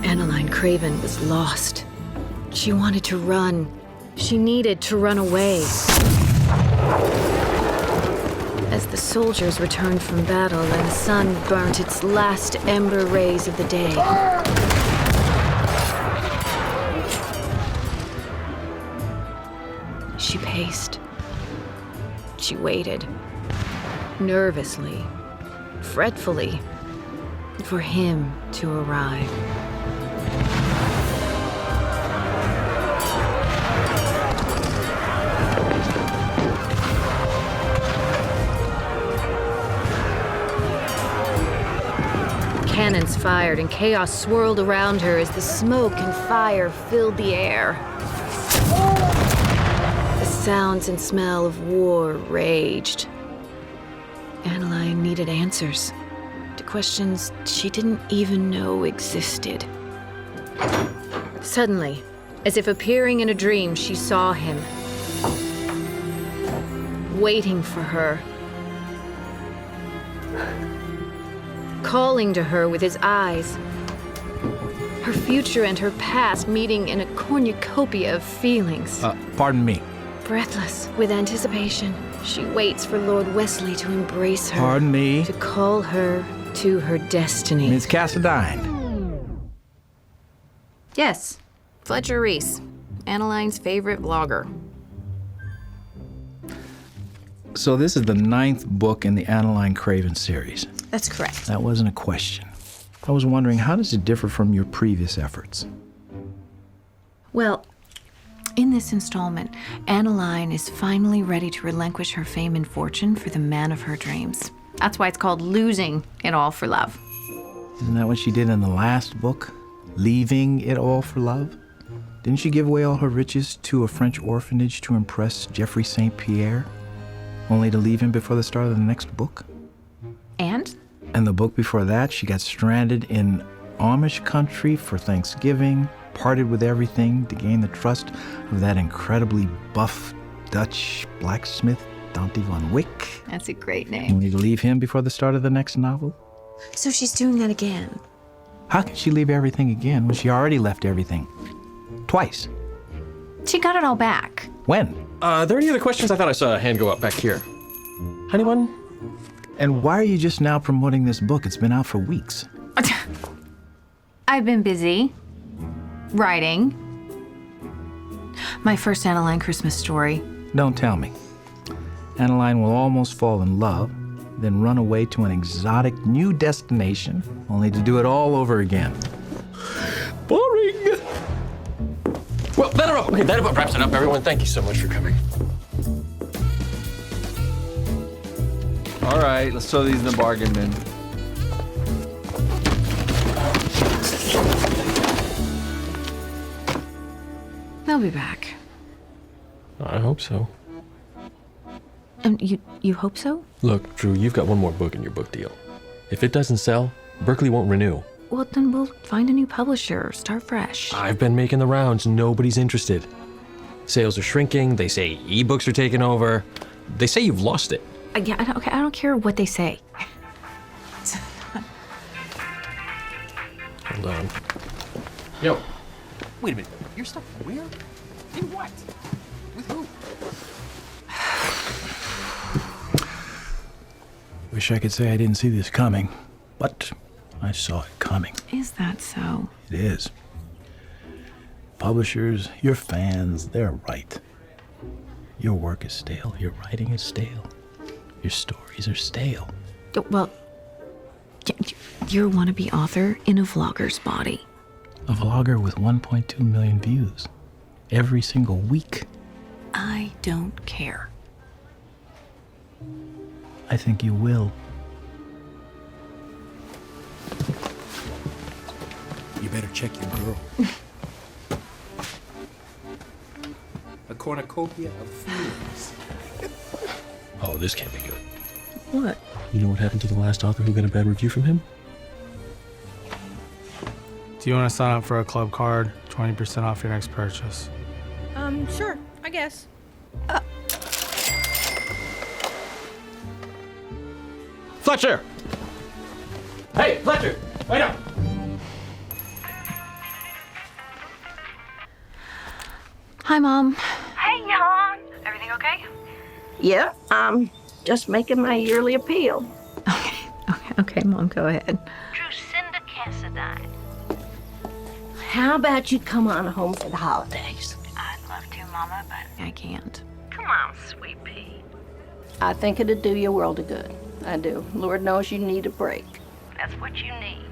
Annaline Craven was lost. She wanted to run. She needed to run away. As the soldiers returned from battle and the sun burnt its last ember rays of the day, she paced. She waited, nervously, fretfully, for him to arrive. Cannons fired and chaos swirled around her as the smoke and fire filled the air. The sounds and smell of war raged. Annaline needed answers to questions she didn't even know existed. Suddenly, as if appearing in a dream, she saw him, waiting for her, calling to her with his eyes. Her future and her past meeting in a cornucopia of feelings. Pardon me. Breathless with anticipation, she waits for Lord Wesley to embrace her. Pardon me. To call her to her destiny. Miss Cassadine. Yes, Fletcher Reese, Annaline's favorite vlogger. So this is the 9th book in the Annaline Craven series. That's correct. That wasn't a question. I was wondering, how does it differ from your previous efforts? Well, in this installment, Annaline is finally ready to relinquish her fame and fortune for the man of her dreams. That's why it's called Losing It All for Love. Isn't that what she did in the last book? Leaving it all for love? Didn't she give away all her riches to a French orphanage to impress Geoffrey St. Pierre, only to leave him before the start of the next book? And? And the book before that, she got stranded in Amish country for Thanksgiving, parted with everything to gain the trust of that incredibly buff Dutch blacksmith, Dante van Wyck. That's a great name. Only to leave him before the start of the next novel? So she's doing that again. How can she leave everything again when she already left everything? Twice. She got it all back. When? Are there any other questions? I thought I saw a hand go up back here. Anyone? And why are you just now promoting this book? It's been out for weeks. I've been busy writing my first Annaline Christmas story. Don't tell me. Annaline will almost fall in love, then run away to an exotic new destination, only to do it all over again. Boring. Well, that about wraps it up, everyone. Thank you so much for coming. All right, let's throw these in the bargain bin. They'll be back. I hope so. You hope so? Look, Drew, you've got one more book in your book deal. If it doesn't sell, Berkeley won't renew. Well, then we'll find a new publisher, start fresh. I've been making the rounds. Nobody's interested. Sales are shrinking. They say ebooks are taking over. They say you've lost it. I don't care what they say. Hold on. Yo. Wait a minute. Your stuff where? In what? With who? Wish I could say I didn't see this coming, but I saw it coming. Is that so? It is. Publishers, your fans, they're right. Your work is stale. Your writing is stale. Your stories are stale. Well, you're a wannabe author in a vlogger's body. A vlogger with 1.2 million views every single week. I don't care. I think you will. You better check your girl. A cornucopia of feelings. Oh, this can't be good. What? You know what happened to the last author who got a bad review from him? Do you want to sign up for a club card? 20% off your next purchase. Sure, I guess. Fletcher! Hey, Fletcher! Wait up! Hi, Mom. Hey, hon. Everything okay? Yeah, I'm just making my yearly appeal. Okay, Mom, go ahead. Drusinda Cassadine. How about you come on home for the holidays? I'd love to, Mama, but I can't. come on, sweet pea. I think it'd do you a world of good. I do. Lord knows you need a break. That's what you need.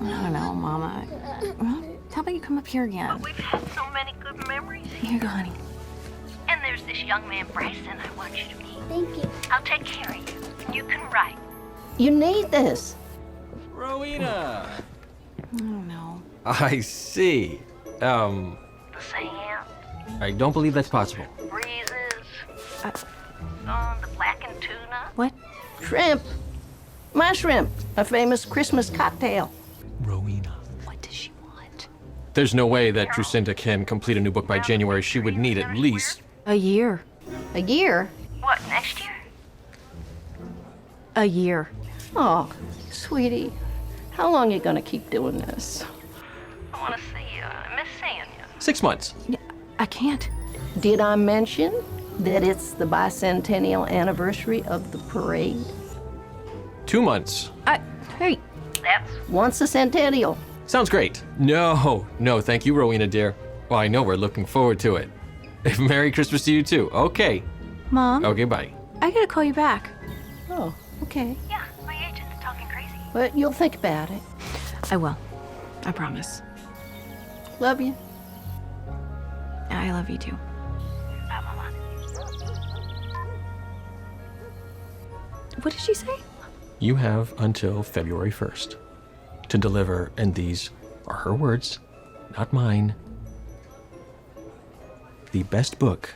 I don't know, Mama. Well, how about you come up here again? We've had so many good memories Here here. you go, honey. And there's this young man, Bryson, I want you to meet. Thank you. I'll take care of you, and you can write. You need this. Rowena! I don't know. I see. The sand, I don't believe that's possible. breezes, Uh, the blackened tuna. What? Shrimp. My shrimp. A famous Christmas cocktail. Rowena. What does she want? There's no way that Drusinda can complete a new book by January. She would need at least. A year. A year? What, next year? A year. Oh, sweetie. How long you gonna keep doing this? I want to see you. I miss seeing you. 6 months. I can't. Did I mention that it's the bicentennial anniversary of the parade? 2 months. Hey. That's Once a centennial. Sounds great. No, thank you, Rowena, dear. Well, I know we're looking forward to it. Merry Christmas to you, too. Okay. Mom, Okay, bye. I gotta call you back. Oh, okay. yeah. My agent's talking crazy. But you'll think about it. I will. I promise. Love you. I love you too. Bye, Mama. What did she say? You have until February 1st to deliver, and these are her words, not mine, the best book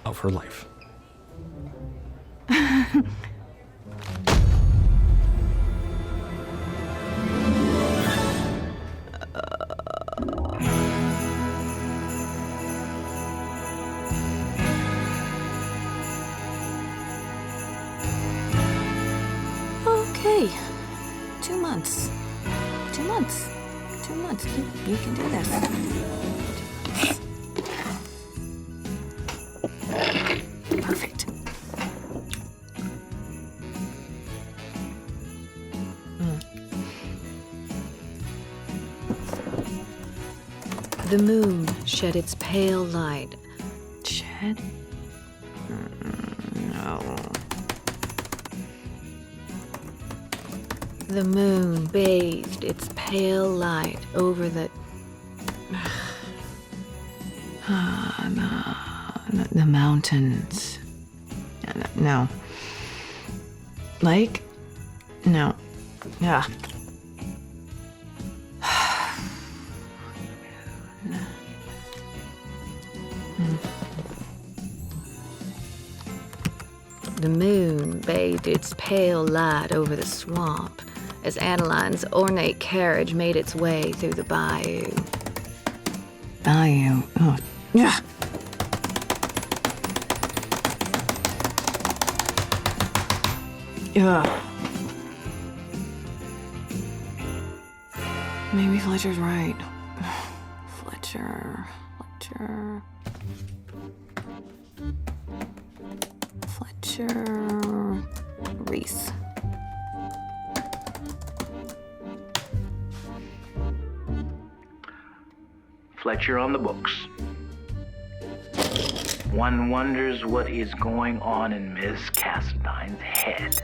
of her life. Okay. 2 months. 2 months. 2 months. You can do this. Perfect. The moon shed its pale light. Shed? No. The moon bathed its pale light over the the mountains. No. Lake? No. Yeah. The moon bathed its pale light over the swamp as Adeline's ornate carriage made its way through the bayou. Bayou. Oh, yeah. Yeah. Maybe Fletcher's right. Fletcher. Reese. Fletcher on the books. One wonders what is going on in Miss Cassadine's head.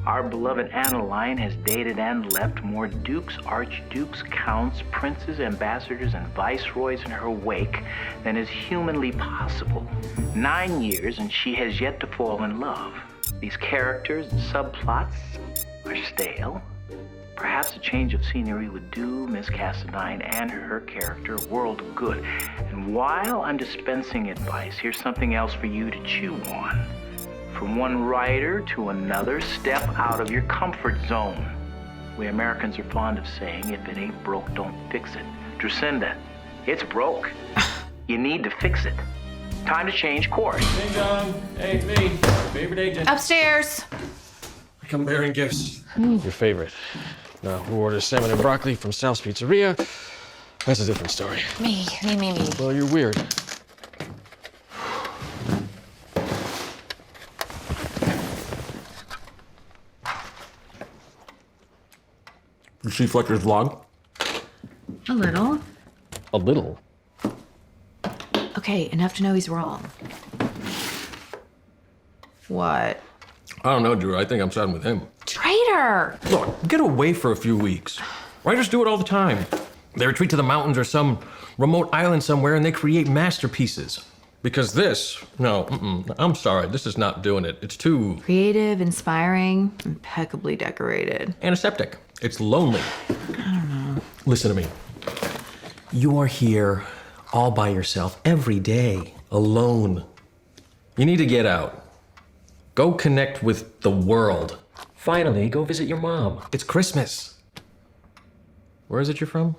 Our beloved Adeline has dated and left more dukes, archdukes, counts, princes, ambassadors, and viceroys in her wake than is humanly possible. 9 years and she has yet to fall in love. These characters and subplots are stale. Perhaps a change of scenery would do Miss Cassadine and her character a world of good. And while I'm dispensing advice, here's something else for you to chew on. From one writer to another, step out of your comfort zone. We Americans are fond of saying, if it ain't broke, don't fix it. Drusinda, it's broke. You need to fix it. Time to change course. Hey, John. Hey, it's me. Favorite agent. Upstairs. I come bearing gifts. Your favorite. Now, who orders salmon and broccoli from Sal's Pizzeria? That's a different story. Me. Well, you're weird. You see Fletcher's vlog? A little. A little. Okay, enough to know he's wrong. What? I don't know, Drew. I think I'm siding with him. Traitor! Look, get away for a few weeks. Writers do it all the time. They retreat to the mountains or some remote island somewhere and they create masterpieces. Because this, no, I'm sorry, this is not doing it. It's too Creative, inspiring, impeccably decorated. antiseptic. It's lonely. I don't know. Listen to me. You are here all by yourself every day, alone. You need to get out. Go connect with the world. Finally, go visit your mom. It's Christmas. Where is it you're from?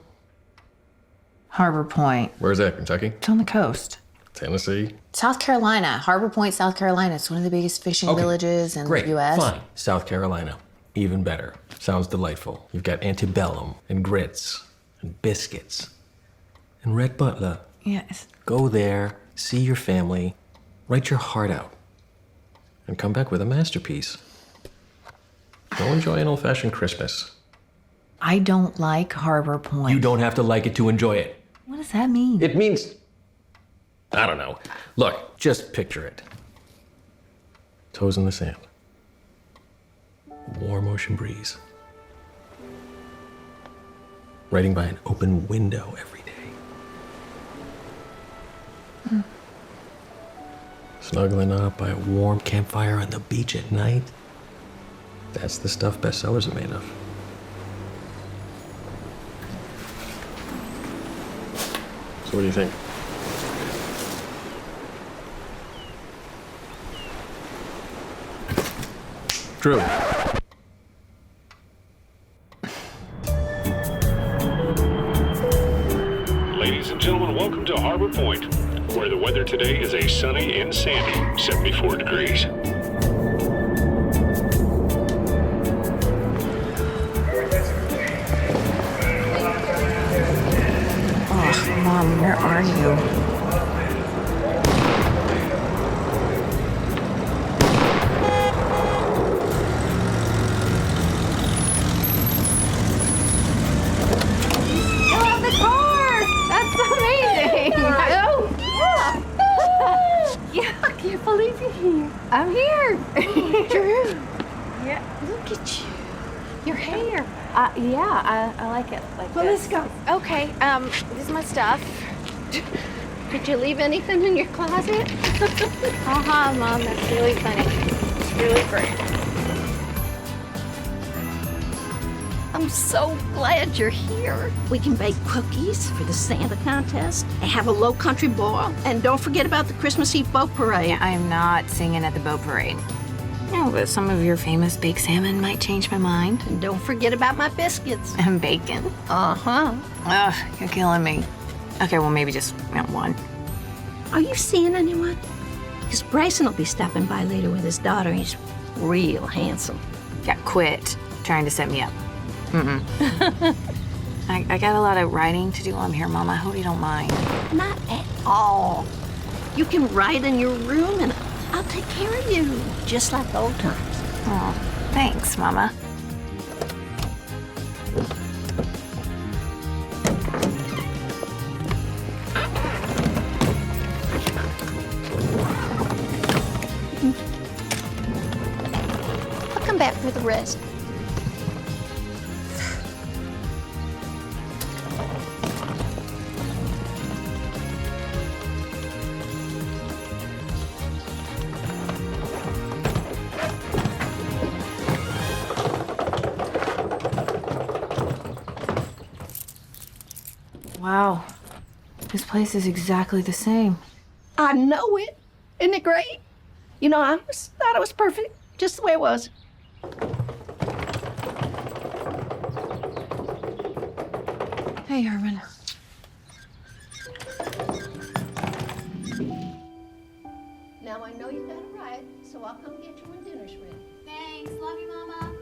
Harbor Point. Where is that, Kentucky? It's on the coast. Tennessee? South Carolina. Harbor Point, South Carolina. It's one of the biggest fishing Okay, villages in Great, the U.S. fine. South Carolina. Even better. Sounds delightful. You've got antebellum and grits and biscuits and Red Butler. Yes. Go there, see your family, write your heart out, and come back with a masterpiece. Go enjoy an old-fashioned Christmas. I don't like Harbor Point. You don't have to like it to enjoy it. What does that mean? It means, I don't know. Look, just picture it. Toes in the sand. Warm ocean breeze. Writing by an open window every day. Snuggling up by a warm campfire on the beach at night. That's the stuff bestsellers are made of. So what do you think? Drew. Ladies and gentlemen, welcome to Harbor Point, where the weather today is a sunny and sandy 74 degrees. Oh, Mom, where are you? I'm here. Drew. Yeah, look at you. Your hair. Yeah, I like it like Well, this. let's go. Okay, this is my stuff. Did you leave anything in your closet? Mom, that's really funny. It's really great. I'm so glad you're here. We can bake cookies for the Santa contest and have a low country boil. And don't forget about the Christmas Eve boat parade. I am not singing at the boat parade. No, but some of your famous baked salmon might change my mind. And don't forget about my biscuits. And bacon. Uh-huh. Ugh, you're killing me. Okay, well, maybe just one. Are you seeing anyone? Because Bryson will be stopping by later with his daughter. He's real handsome. Yeah, quit trying to set me up. I got a lot of writing to do while I'm here, Mom. I hope you don't mind. Not at all. You can write in your room and I'll take care of you, just like old times. Oh, thanks, Mama. I'll come back for the rest. Wow. This place is exactly the same. I know it. Isn't it great? You know, I thought it was perfect, just the way it was. Hey, Herman. Now I know you got it right, so I'll come get you when dinner's ready. Thanks. Love you, Mama.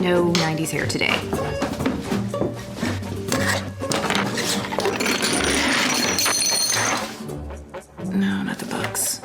No 90s hair today. No, not the books.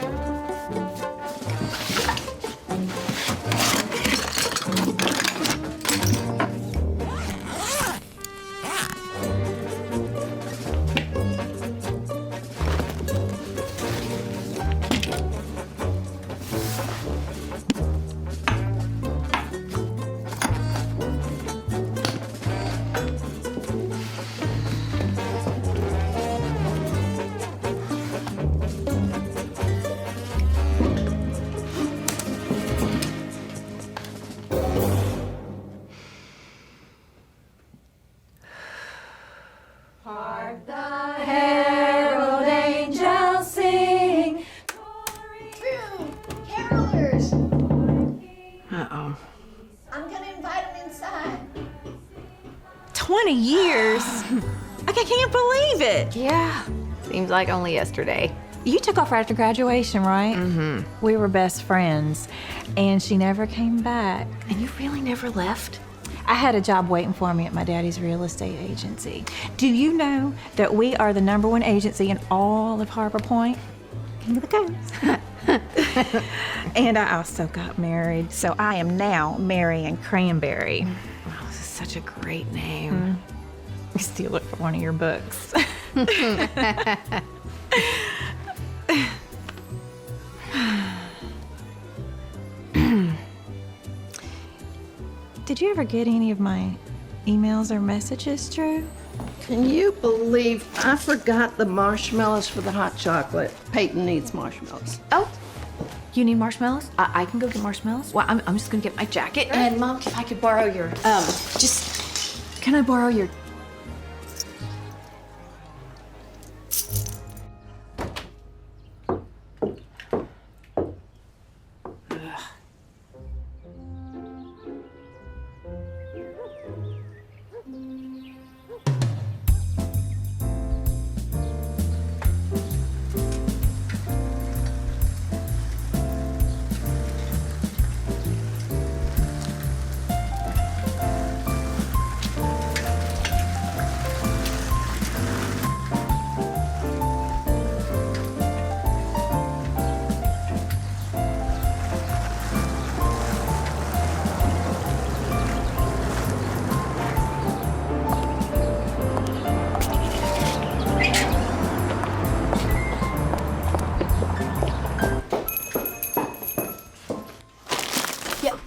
Uh-oh. I'm gonna invite him inside. 20 years? I can't believe it. Yeah. Seems like only yesterday. You took off right after graduation, right? Mm-hmm. We were best friends, and she never came back. And you really never left? I had a job waiting for me at my daddy's real estate agency. Do you know that we are the #1 agency in all of Harbor Point? King of the Coast. And I also got married, so I am now Marion Cranberry. Wow, this is such a great name. Steal it from one of your books. Did you ever get any of my emails or messages, Drew? Can you believe I forgot the marshmallows for the hot chocolate? Peyton needs marshmallows. Oh, you need marshmallows? I can go get marshmallows. Well, I'm just gonna get my jacket. And Mom, if I could borrow your, can I borrow your?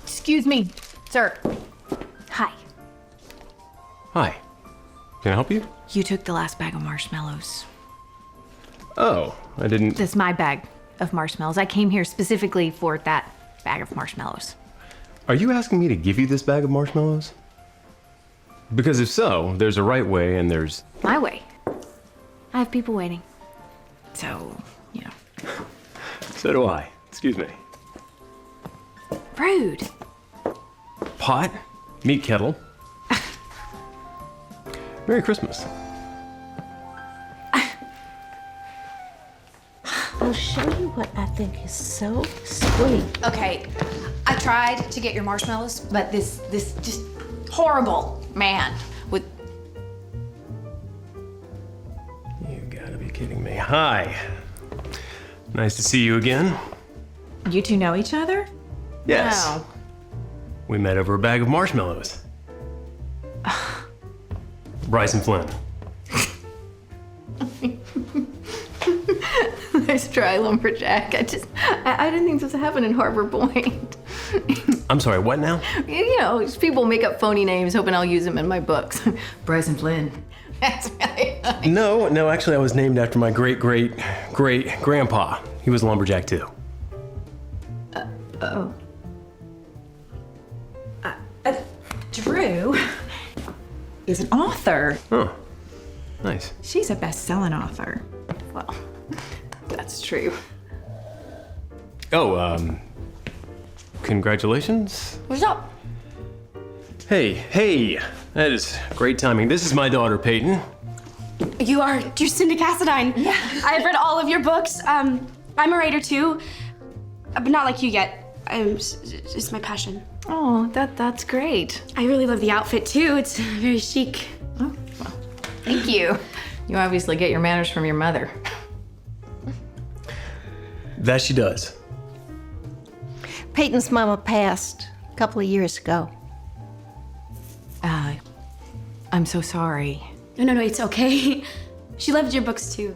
Excuse me, sir. Hi. Hi. Can I help you? You took the last bag of marshmallows. Oh, I didn't. That's my bag of marshmallows. I came here specifically for that bag of marshmallows. Are you asking me to give you this bag of marshmallows? Because if so, there's a right way and there's... My way. I have people waiting. So, you know. So do I. Excuse me. Rude. Pot, meat kettle. Merry Christmas. I'll show you what I think is so sweet. Okay, I tried to get your marshmallows, but this just horrible man with... You gotta be kidding me. Hi. Nice to see you again. You two know each other? Yes. No. We met over a bag of marshmallows. Bryson Flynn. Nice try, lumberjack. I didn't think this would happen in Harbor Point. I'm sorry, what now? You know, just people make up phony names hoping I'll use them in my books. Bryson Flynn. That's really funny. No, actually I was named after my great-great-great-grandpa. He was a lumberjack too. Oh. Drew is an author. Oh, nice. She's a best-selling author. Well, that's true. Oh, congratulations. What's up? Hey, that is great timing. This is my daughter, Peyton. You're Cindy Cassadine. Yeah. I've read all of your books. I'm a writer too, but not like you yet. It's my passion. Oh, that's great. I really love the outfit too. It's very chic. Oh, well, thank you. You obviously get your manners from your mother. That she does. Peyton's mama passed a couple of years ago. I'm so sorry. No, it's okay. She loved your books too.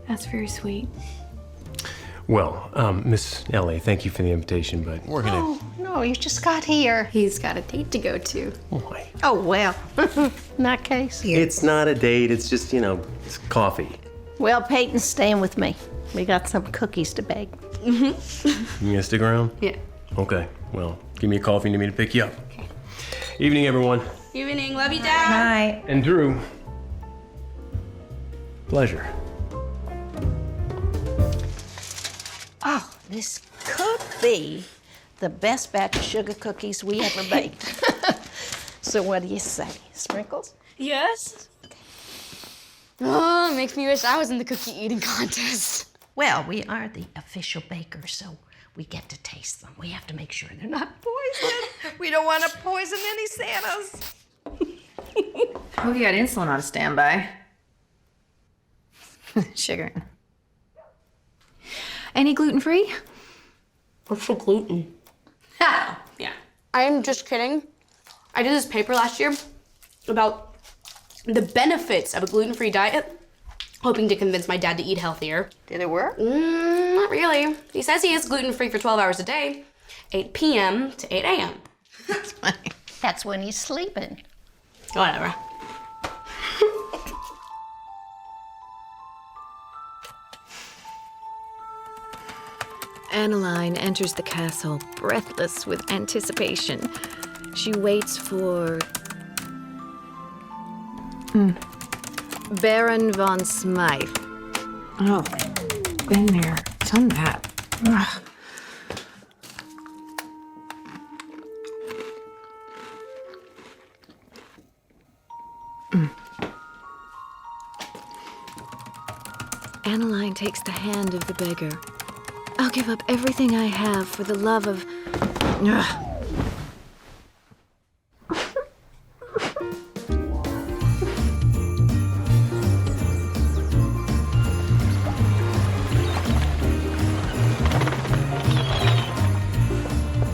That's very sweet. Well, Miss Ellie, thank you for the invitation, but we're gonna... Oh, no, you just got here. He's got a date to go to. Why? Oh, well, in that case. It's not a date, it's just, it's coffee. Well, Peyton's staying with me. We got some cookies to bake. You gonna stick around? Yeah. Okay, well, give me a call if you need me to pick you up. Okay. Evening, everyone. Evening. Love you, Dad. Night. And Drew. Pleasure. Oh, this could be the best batch of sugar cookies we ever baked. So what do you say? Sprinkles? Yes. Oh, makes me wish I was in the cookie eating contest. Well, we are the official bakers, so we get to taste them. We have to make sure they're not poisoned. We don't want to poison any Santas. Hope you got insulin on standby. Sugar. Any gluten-free? What's the gluten? Yeah. I'm just kidding. I did this paper last year about the benefits of a gluten-free diet, hoping to convince my dad to eat healthier. Did it work? Not really. He says he is gluten-free for 12 hours a day, 8 p.m. to 8 a.m. That's funny. That's when he's sleeping. Whatever. Annaline enters the castle, breathless with anticipation. She waits for... Baron von Smythe. Oh, been there, done that. Ugh. Annaline takes the hand of the beggar. I'll give up everything I have for the love of... Ugh.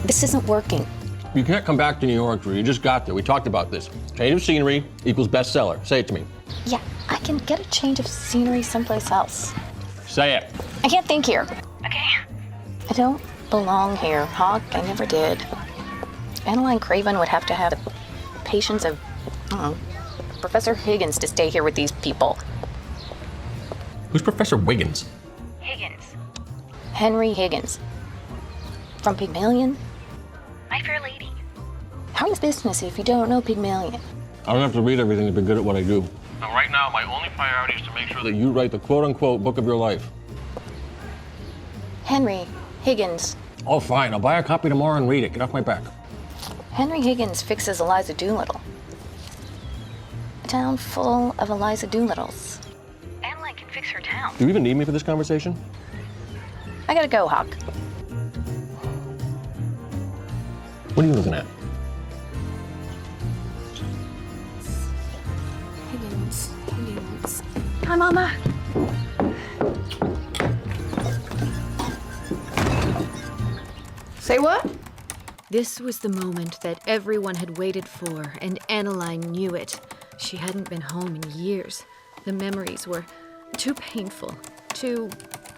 This isn't working. You can't come back to New York, Drew. You just got there. We talked about this. Change of scenery equals bestseller. Say it to me. Yeah, I can get a change of scenery someplace else. Say it. I can't think here. Okay. I don't belong here, Hawk. I never did. Annaline Craven would have to have the patience of, Professor Higgins to stay here with these people. Who's Professor Wiggins? Higgins. Henry Higgins. From Pygmalion? My Fair Lady. How is business if you don't know Pygmalion? I don't have to read everything to be good at what I do. So right now, my only priority is to make sure that you write the quote-unquote book of your life. Henry Higgins. Oh, fine. I'll buy a copy tomorrow and read it. Get off my back. Henry Higgins fixes Eliza Doolittle. A town full of Eliza Doolittles. Annaline can fix her town. Do you even need me for this conversation? I gotta go, Hawk. What are you looking at? Higgins. Hi, Mama. Say what? This was the moment that everyone had waited for, and Annaline knew it. She hadn't been home in years. The memories were too painful, too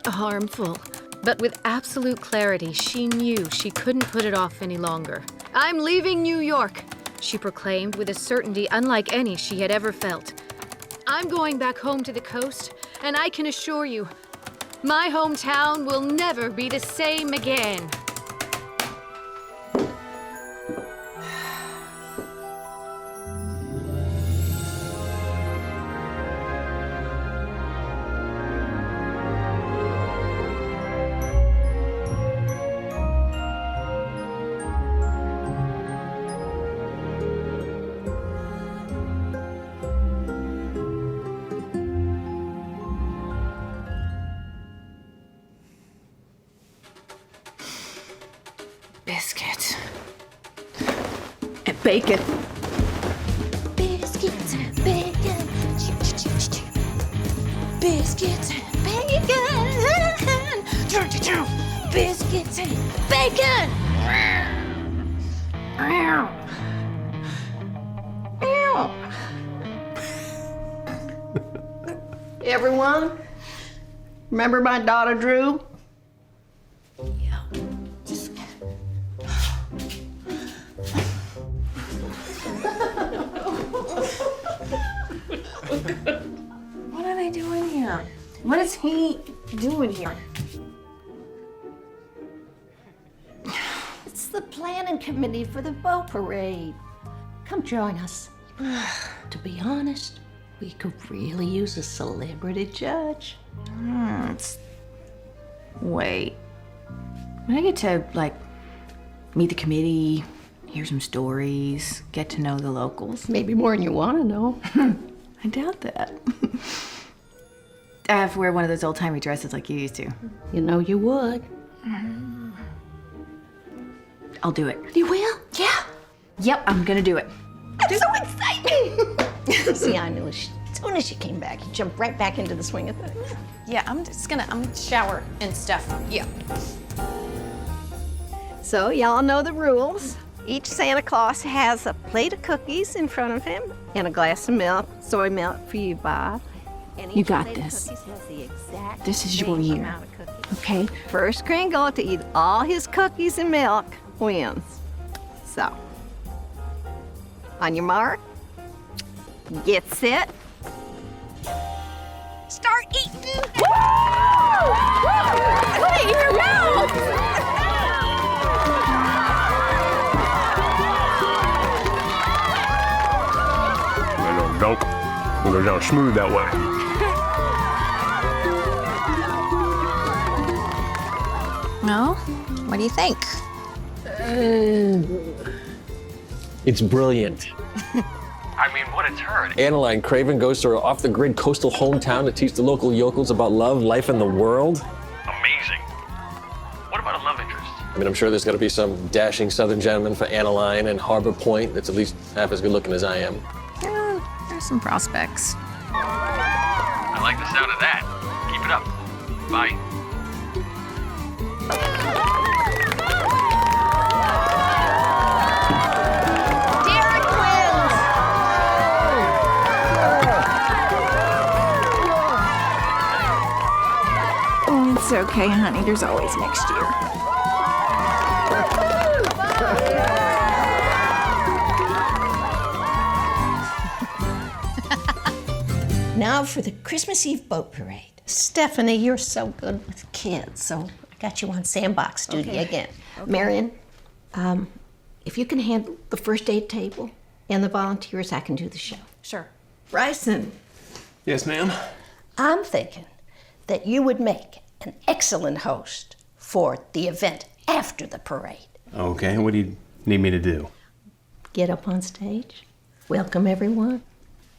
harmful. But with absolute clarity, she knew she couldn't put it off any longer. "I'm leaving New York," she proclaimed with a certainty unlike any she had ever felt. "I'm going back home to the coast, and I can assure you, my hometown will never be the same again." bacon. Biscuits and bacon. Biscuits and bacon. Biscuits and bacon. Everyone, remember my daughter Drew? What are they doing here? What is he doing here? It's the planning committee for the boat parade. Come join us. To be honest, we could really use a celebrity judge. Wait. When I get to, like, meet the committee, hear some stories, get to know the locals. Maybe more than you want to know. I doubt that. I have to wear one of those old-timey dresses like you used to. You know you would. I'll do it. You will? Yeah. Yep, I'm gonna do it. I'm so excited. See, I knew as soon as you came back, you jumped right back into the swing of things. Yeah, I'm gonna shower and stuff. Yeah. So y'all know the rules. Each Santa Claus has a plate of cookies in front of him and a glass of milk, soy milk for you, Bob. And You each got plate of this. cookies has the exact This is your same year. amount of cookies. Okay? First Kringle to eat all his cookies and milk wins. So, on your mark, get set, start eating. Put it in your mouth! Nope. It goes down smooth that way. No? What do you think? It's brilliant. I mean, what a turn. Adeline Craven goes to her off-the-grid coastal hometown to teach the local yokels about love, life, and the world. Amazing. What about a love interest? I mean, I'm sure there's got to be some dashing southern gentleman for Adeline and Harbor Point that's at least half as good looking as I am. Yeah, there's some prospects. I like the sound of that. Keep it up. Bye. Derek wins. Oh, it's okay, honey. There's always next year. Now for the Christmas Eve boat parade. Stephanie, you're so good with kids, so I got you on sandbox duty again. Marion, if you can handle the first aid table and the volunteers, I can do the show. Sure. Bryson, Yes, ma'am. I'm thinking that you would make an excellent host for the event after the parade. Okay, what do you need me to do? Get up on stage, welcome everyone,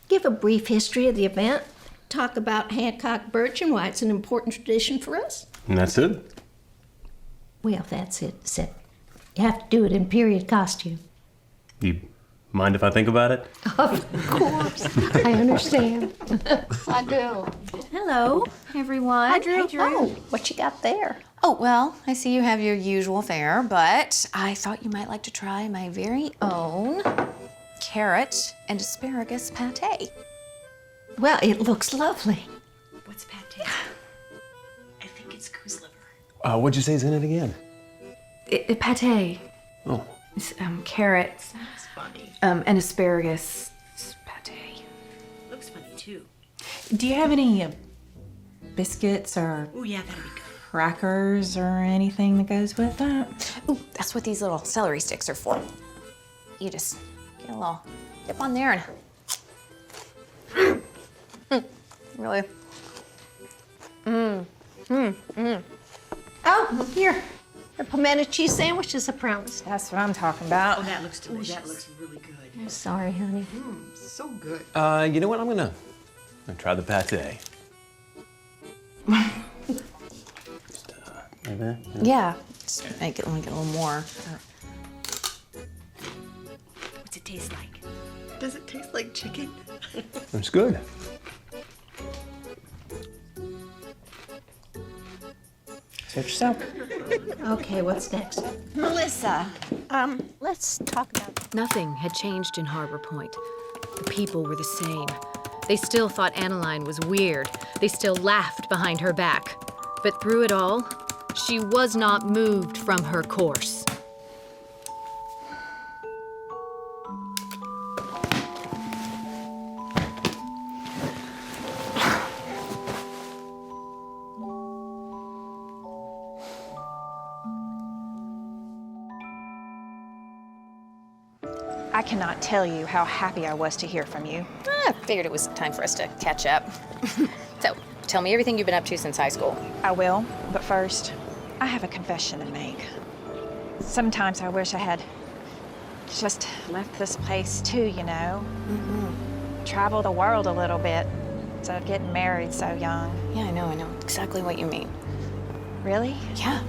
give a brief history of the event, talk about Hancock Birch and why it's an important tradition for us. And that's it? Well, that's it, Sid. You have to do it in period costume. You mind if I think about it? Of course, I understand. I do. Hello, everyone. Hi, Drew. Oh, what you got there? Oh, well, I see you have your usual fare, but I thought you might like to try my very own carrot and asparagus pate. Well, it looks lovely. What's pate? I think it's goose liver. What'd you say is in it again? Pate. Oh. It's carrots. That's funny. And asparagus. It's pate. Looks funny too. Do you have any biscuits or Yeah, that'd be good. crackers or anything that goes with that? Ooh, that's what these little celery sticks are for. You just get a little dip on there and really. Oh, here. The pimento cheese sandwiches, I promise. That's what I'm talking about. That looks delicious. That looks really good. I'm sorry, honey. So good. You know what? I'm gonna try the pate. Yeah, just make it a little more. What's it taste like? Does it taste like chicken? It's good. Say it yourself. Okay, what's next? Melissa, let's talk about... Nothing had changed in Harbor Point. The people were the same. They still thought Annaline was weird. They still laughed behind her back. But through it all, she was not moved from her course. I cannot tell you how happy I was to hear from you. I figured it was time for us to catch up. So, tell me everything you've been up to since high school. I will, but first, I have a confession to make. Sometimes I wish I had just left this place too, you know? Travel the world a little bit instead of getting married so young. Yeah, I know exactly what you mean. Really? Yeah.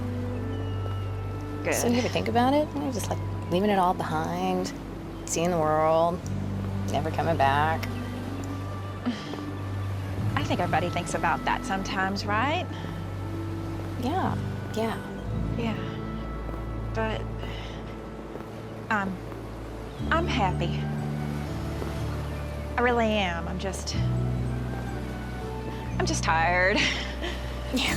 Good. So you ever think about it? You know, just like leaving it all behind, seeing the world, never coming back. I think everybody thinks about that sometimes, right? Yeah. Yeah. But I'm happy. I really am. I'm just tired. Yeah.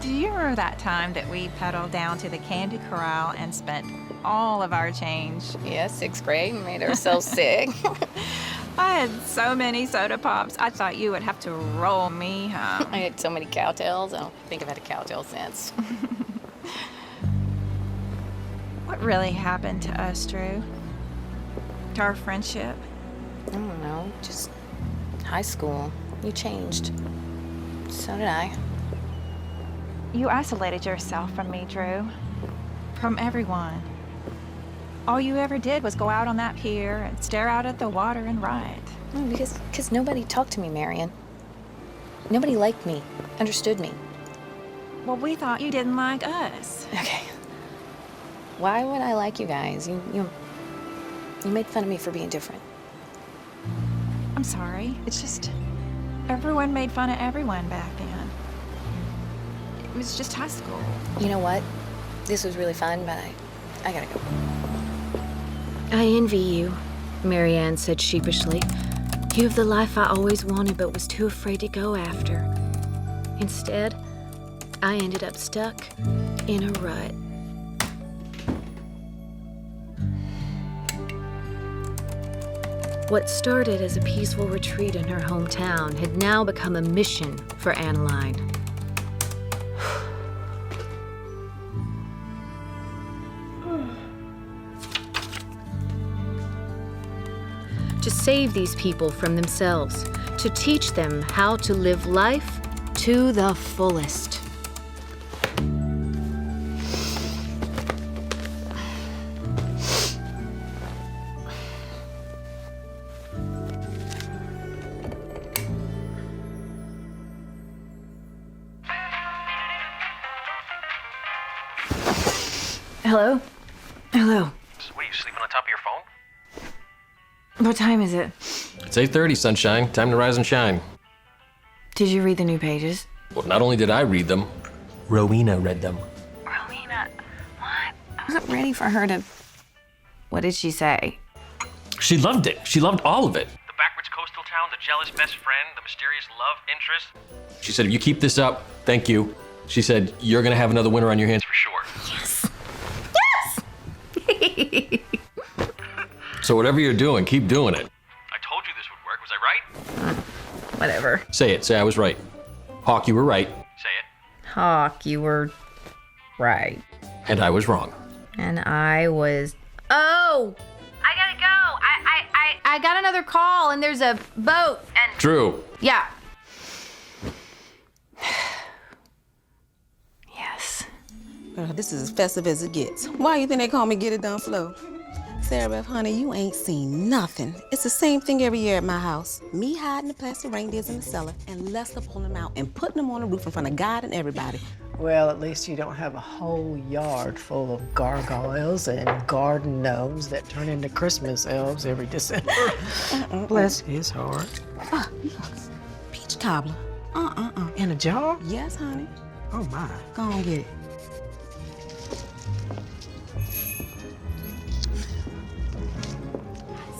Do you remember that time that we pedaled down to the Candy Corral and spent all of our change? Yeah, 6th grade, made ourselves sick. I had so many soda pops, I thought you would have to roll me home. I had so many cowtails. I don't think I've had a cowtail since. What really happened to us, Drew? To our friendship? I don't know, just high school. You changed. So did I. You isolated yourself from me, Drew. From everyone. All you ever did was go out on that pier and stare out at the water and write. Because nobody talked to me, Marion. Nobody liked me, understood me. Well, we thought you didn't like us. Okay. Why would I like you guys? You made fun of me for being different. I'm sorry. It's just everyone made fun of everyone back then. It was just high school. You know what? This was really fun, but I gotta go. I envy you, Marianne said sheepishly. You have the life I always wanted but was too afraid to go after. Instead, I ended up stuck in a rut. What started as a peaceful retreat in her hometown had now become a mission for Annaline. To save these people from themselves, to teach them how to live life to the fullest. Hello? Hello. What, you sleeping on top of your phone? What time is it? It's 8:30, sunshine. Time to rise and shine. Did you read the new pages? Well, not only did I read them, Rowena read them. Rowena, what? I wasn't ready for her to... What did she say? She loved it. She loved all of it. The backwards coastal town, the jealous best friend, the mysterious love interest. She said, if you keep this up, thank you. She said, you're gonna have another winner on your hands For sure. So whatever you're doing, keep doing it. I told you this would work, was I right? Whatever. Say it. Say I was right. Hawk, you were right. Say it. Hawk, you were right. And I was wrong. And I was... Oh! I gotta go. I got another call and there's a boat and... Drew. Yeah. Yes. This is as festive as it gets. Why you think they call me Get It Done Flo? Sarah Beth, honey, you ain't seen nothing. It's the same thing every year at my house. Me hiding the plastic reindeers in the cellar and Lester pulling them out and putting them on the roof in front of God and everybody. Well, at least you don't have a whole yard full of gargoyles and garden gnomes that turn into Christmas elves every December. Bless his heart. Peach cobbler. In a jar? Yes, honey. Oh, my. Go on, get it.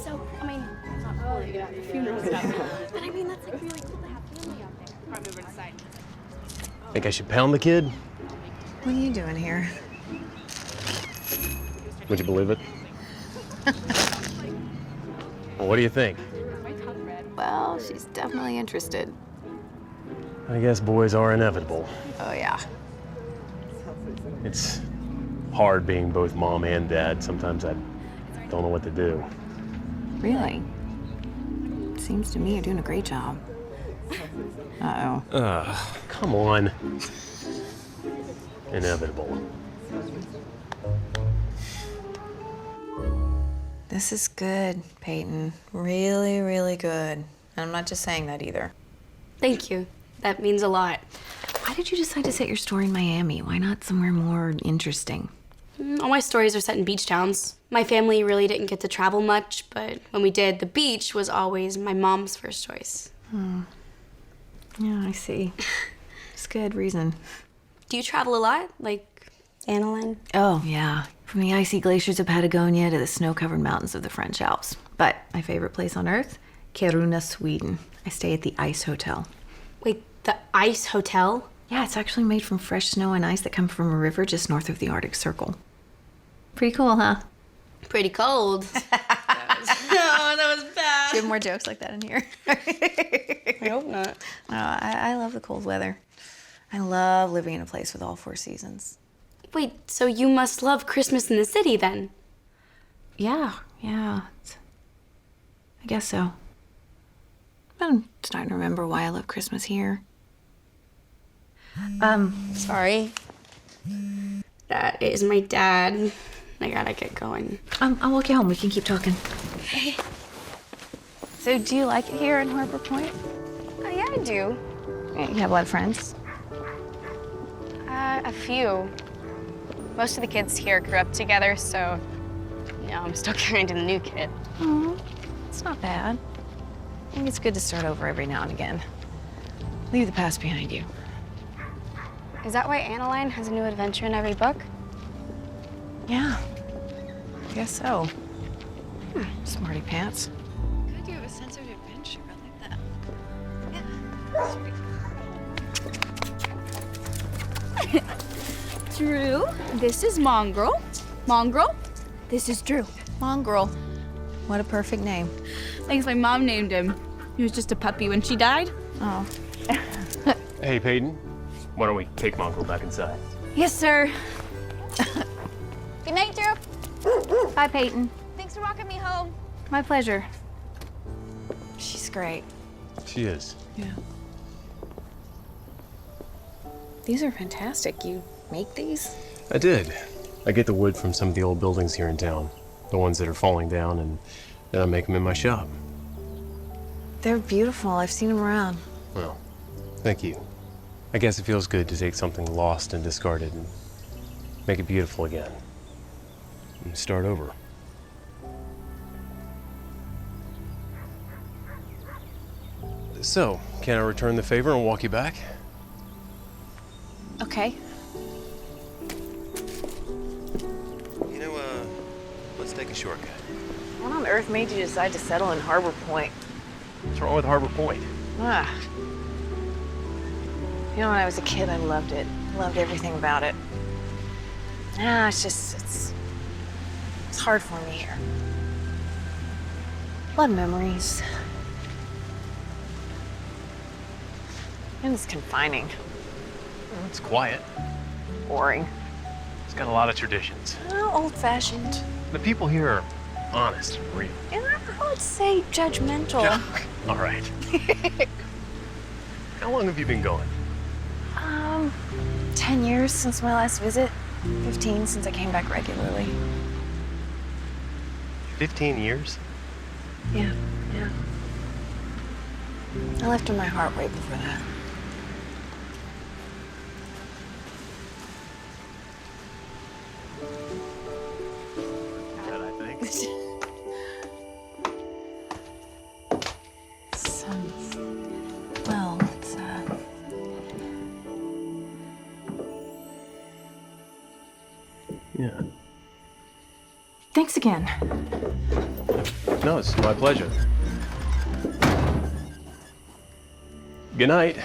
So, I mean, it's not really funeral stuff. But I mean, that's like really cool to have family out there. Probably over to side. Think I should pound the kid? What are you doing here? Would you believe it? Well, what do you think? Well, she's definitely interested. I guess boys are inevitable. Oh, yeah. It's hard being both mom and dad. Sometimes I don't know what to do. Really? Seems to me you're doing a great job. Uh-oh. Come on. Inevitable. This is good, Peyton. Really, really good. And I'm not just saying that either. Thank you. That means a lot. Why did you decide to set your story in Miami? Why not somewhere more interesting? All my stories are set in beach towns. My family really didn't get to travel much, but when we did, the beach was always my mom's first choice. Yeah, I see. It's good reason. Do you travel a lot, like Annaline? Oh, yeah. From the icy glaciers of Patagonia to the snow-covered mountains of the French Alps. But my favorite place on earth? Kiruna, Sweden. I stay at the Ice Hotel. Wait, the Ice Hotel? Yeah, it's actually made from fresh snow and ice that come from a river just north of the Arctic Circle. Pretty cool, huh? Pretty cold. that was bad. Do you have more jokes like that in here? I hope not. Oh, I love the cold weather. I love living in a place with all 4 seasons. Wait, so you must love Christmas in the city then? Yeah. I guess so. I'm starting to remember why I love Christmas here. Sorry. That is my dad. I gotta get going. I'll walk you home. We can keep talking. So, do you like it here in Harbor Point? Yeah, I do. You have a lot of friends? A few. Most of the kids here grew up together, so I'm still kind of the new kid. Oh, it's not bad. I think it's good to start over every now and again. Leave the past behind you. Is that why Annaline has a new adventure in every book? Yeah, I guess so. Smarty pants. Good, you have a sense of adventure. I like that. Drew, this is Mongrel. Mongrel, this is Drew. Mongrel. What a perfect name. Thanks, my mom named him. He was just a puppy when she died. Oh. Hey, Peyton. Why don't we take Mongrel back inside? Yes, sir. Good night, Drew. Bye, Peyton. Thanks for walking me home. My pleasure. She's great. She is. Yeah. These are fantastic. You make these? I did. I get the wood from some of the old buildings here in town. The ones that are falling down, and then I make them in my shop. They're beautiful. I've seen them around. Well, thank you. I guess it feels good to take something lost and discarded and make it beautiful again. And start over. So, can I return the favor and walk you back? Okay. You know, let's take a shortcut. What on earth made you decide to settle in Harbor Point? What's wrong with Harbor Point? Ah. You know, when I was a kid, I loved it. Loved everything about it. It's hard for me here. A lot of memories. And it's confining. It's quiet. Boring. It's got a lot of traditions. Oh, old-fashioned. The people here are honest and real. And I would say judgmental. All right. How long have you been going? 10 years since my last visit. 15 since I came back regularly. 15 years? Yeah. I left in my heart way before that. Well, it's, Yeah. Thanks again. No, it's my pleasure. Good night.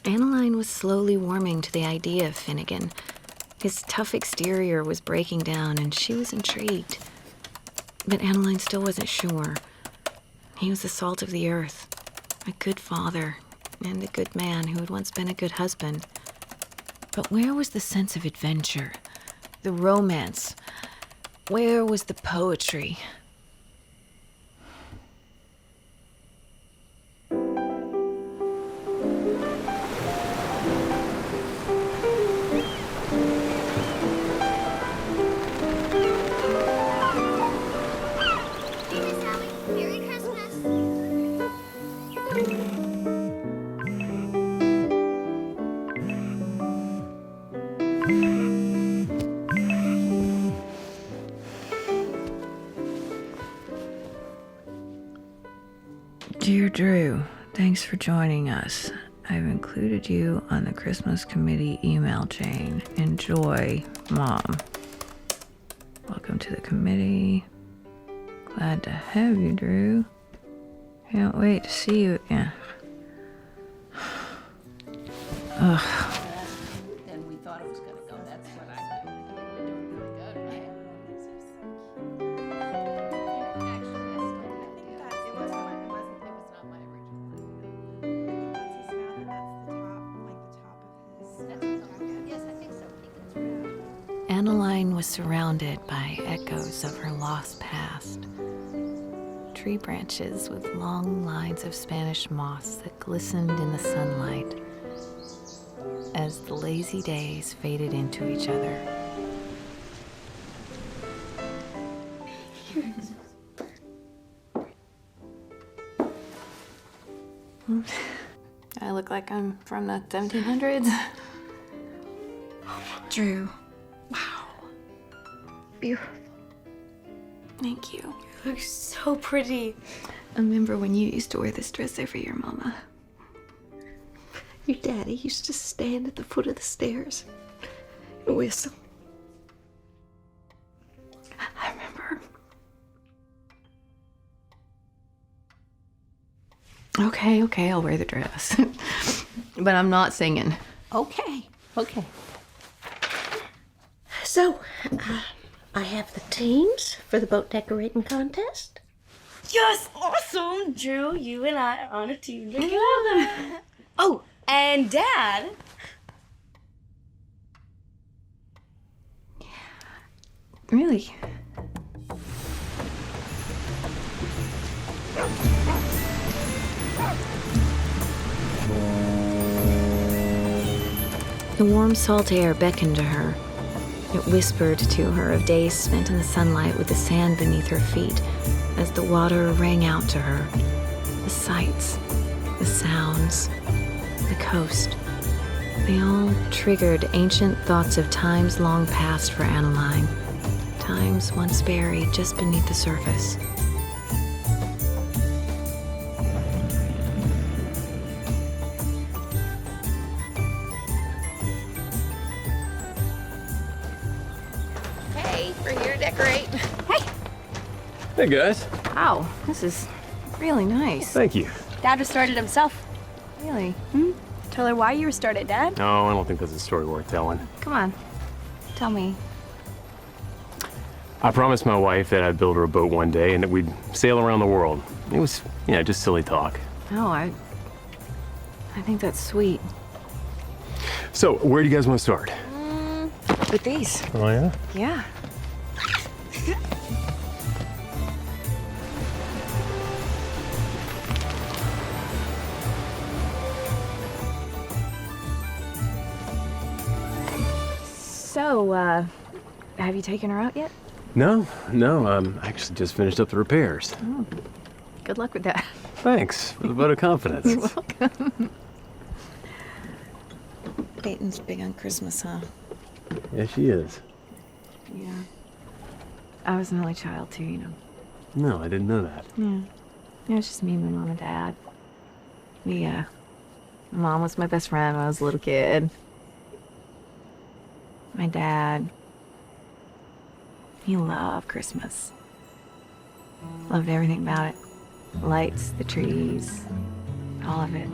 Annaline was slowly warming to the idea of Finnegan. His tough exterior was breaking down, and she was intrigued. But Annaline still wasn't sure. He was the salt of the earth, a good father, and a good man who had once been a good husband. But where was the sense of adventure, the romance? Where was the poetry? Dear Drew, thanks for joining us. I've included you on the Christmas committee email chain. Enjoy, Mom. Welcome to the committee. Glad to have you, Drew. Can't wait to see you again. Ugh. And we thought it was gonna go. That's what I think. We're doing really good, right? Annaline was surrounded by echoes of her lost past. Tree branches with long lines of Spanish moss that glistened in the sunlight as the lazy days faded into each other. I look like I'm from the 1700s. Drew. Wow. Beautiful. Thank you. You look so pretty. I remember when you used to wear this dress every year, Mama. Your daddy used to stand at the foot of the stairs and whistle. I remember. Okay, I'll wear the dress. But I'm not singing. Okay. So, I have the teams for the boat decorating contest. Yes, awesome, Drew. You and I are on a team together. Oh, and Dad. Really? The warm salt air beckoned to her. It whispered to her of days spent in the sunlight with the sand beneath her feet as the water rang out to her. The sights, the sounds, the coast. They all triggered ancient thoughts of times long past for Annaline, times once buried just beneath the surface. Hey, we're here to decorate. Hey, guys. Wow, this is really nice. Thank you. Dad restored it himself. Really? Tell her why you restored it, Dad. No, I don't think that's a story worth telling. Come on, tell me. I promised my wife that I'd build her a boat one day and that we'd sail around the world. It was, just silly talk. No, I think that's sweet. So, where do you guys want to start? With these. Oh, yeah? Yeah. So, have you taken her out yet? No, I actually just finished up the repairs. Oh, good luck with that. Thanks for the vote of confidence. You're welcome. Peyton's big on Christmas, huh? Yeah, she is. Yeah. I was an only child, too, you know. No, I didn't know that. Yeah. Yeah, it's just me and my mom and dad. My mom was my best friend when I was a little kid. My dad, he loved Christmas. Loved everything about it. The lights, the trees, all of it.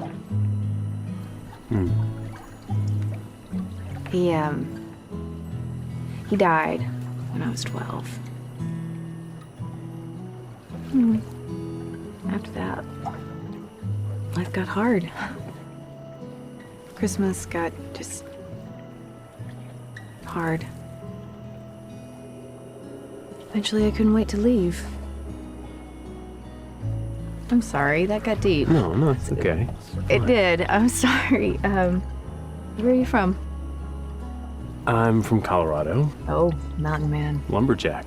He died when I was 12. After that, life got hard. Christmas got just hard. Eventually, I couldn't wait to leave. I'm sorry, that got deep. No, it's okay. It did. I'm sorry. Where are you from? I'm from Colorado. Oh, mountain man. Lumberjack.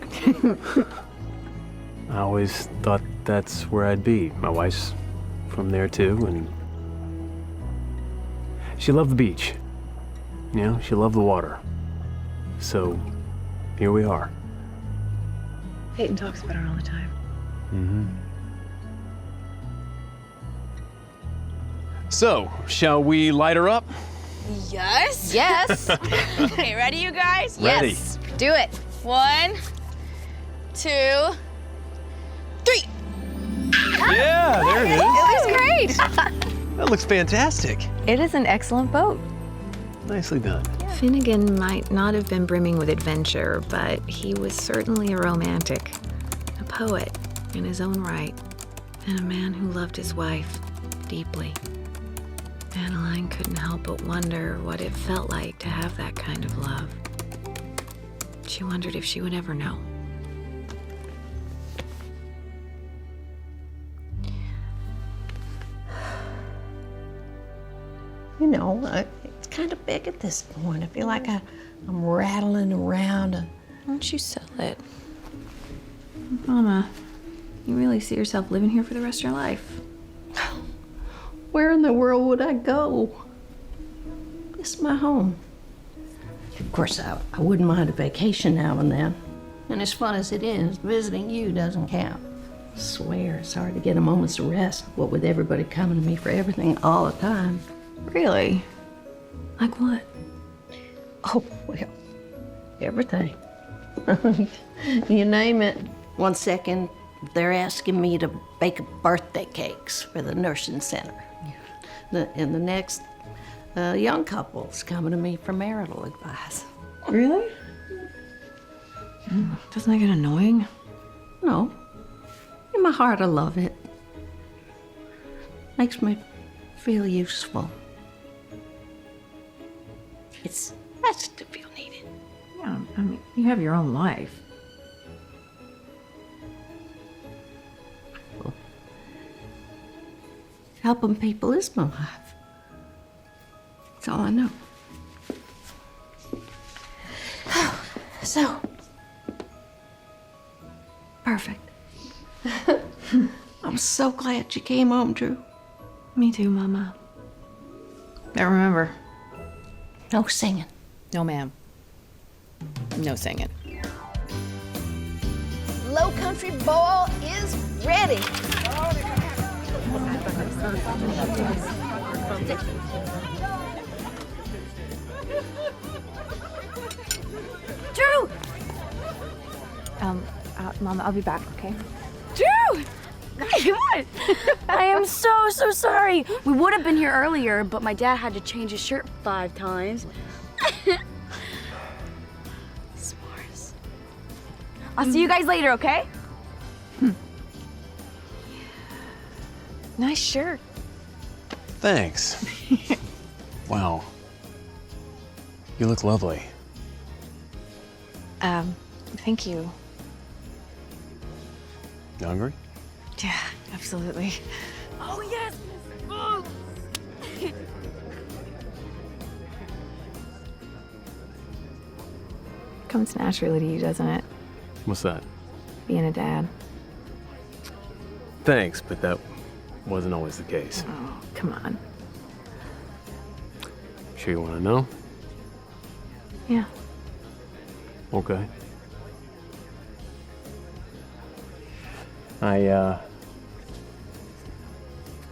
I always thought that's where I'd be. My wife's from there too, and she loved the beach. You know, she loved the water. So, here we are. Peyton talks about her all the time. So, shall we light her up? Yes. Yes. Okay, ready, you guys? Ready. Yes. Do it. 1, 2, 3. Yeah, there it is. It looks great. That looks fantastic. It is an excellent boat. Nicely done. Finnegan might not have been brimming with adventure, but he was certainly a romantic, a poet in his own right, and a man who loved his wife deeply. Adeline couldn't help but wonder what it felt like to have that kind of love. She wondered if she would ever know. You know, it's kind of big at this point. I feel like I'm rattling around. Why don't you sell it? Mama, you really see yourself living here for the rest of your life? Where in the world would I go? This is my home. Of course, I wouldn't mind a vacation now and then. And as fun as it is, visiting you doesn't count. I swear, it's hard to get a moment's rest, what with everybody coming to me for everything all the time. Really? Like what? Oh, well, everything. You name it. One second, they're asking me to bake birthday cakes for the nursing center. And the next, young couple's coming to me for marital advice. Really? Doesn't that get annoying? No. In my heart, I love it. Makes me feel useful. It's nice to feel needed. Yeah, I mean, you have your own life. Helping people is my life. That's all I know. So, perfect. I'm so glad you came home, Drew. Me too, Mama. Now remember, no singing. No, ma'am. No singing. Low Country Bowl is ready. Drew! Mama, I'll be back, okay? Drew! What? I am so sorry. We would have been here earlier, but my dad had to change his shirt 5 times. S'mores. I'll see you guys later, okay? Nice shirt. Thanks. Wow. You look lovely. Thank you. You hungry? Yeah, absolutely. Oh, yes! Comes naturally to you, doesn't it? What's that? Being a dad. Thanks, but that wasn't always the case. Oh, come on. Sure you want to know? Yeah. Okay. I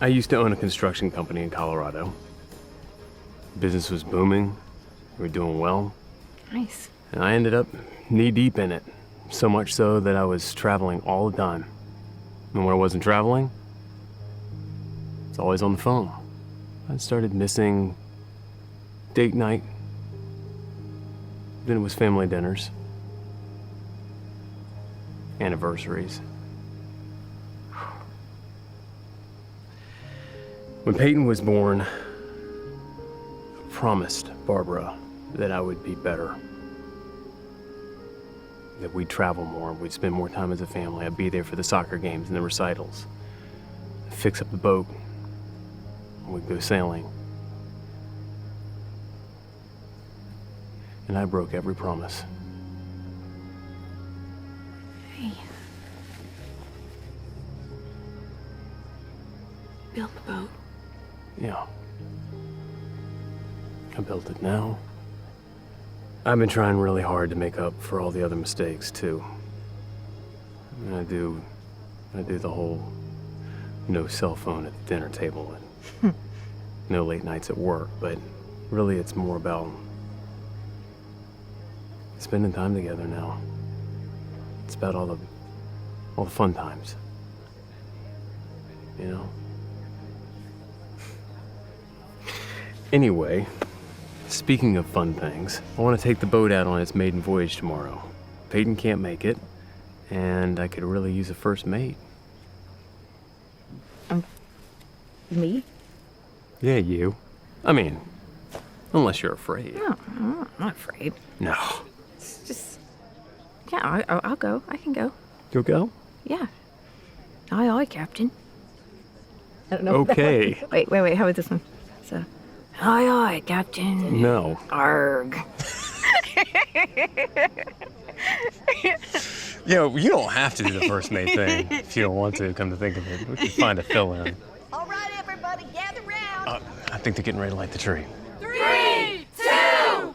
used to own a construction company in Colorado. Business was booming. We were doing well. Nice. And I ended up knee-deep in it. So much so that I was traveling all the time. And when I wasn't traveling, I was always on the phone. I started missing date night. Then it was family dinners. Anniversaries. When Peyton was born, I promised Barbara that I would be better. That we'd travel more, we'd spend more time as a family. I'd be there for the soccer games and the recitals. I'd fix up the boat. We'd go sailing. And I broke every promise. Hey. Build the boat. Yeah. I built it now. I've been trying really hard to make up for all the other mistakes, too. And I do the whole no cell phone at the dinner table and no late nights at work, but really it's more about spending time together now. It's about all the fun times. You know? Anyway, speaking of fun things, I want to take the boat out on its maiden voyage tomorrow. Peyton can't make it, and I could really use a first mate. Me? Yeah, you. I mean, unless you're afraid. No, I'm not afraid. No. It's just... Yeah, I'll go. I can go. You'll go? Yeah. Aye, aye, Captain. I don't know. Okay. Wait. How about this one? So, aye, aye, Captain. No. Arg. Yeah, you don't have to do the first mate thing if you don't want to, come to think of it. We can find a fill-in. All right, everybody, gather round. I think they're getting ready to light the tree. 3, 2, 1!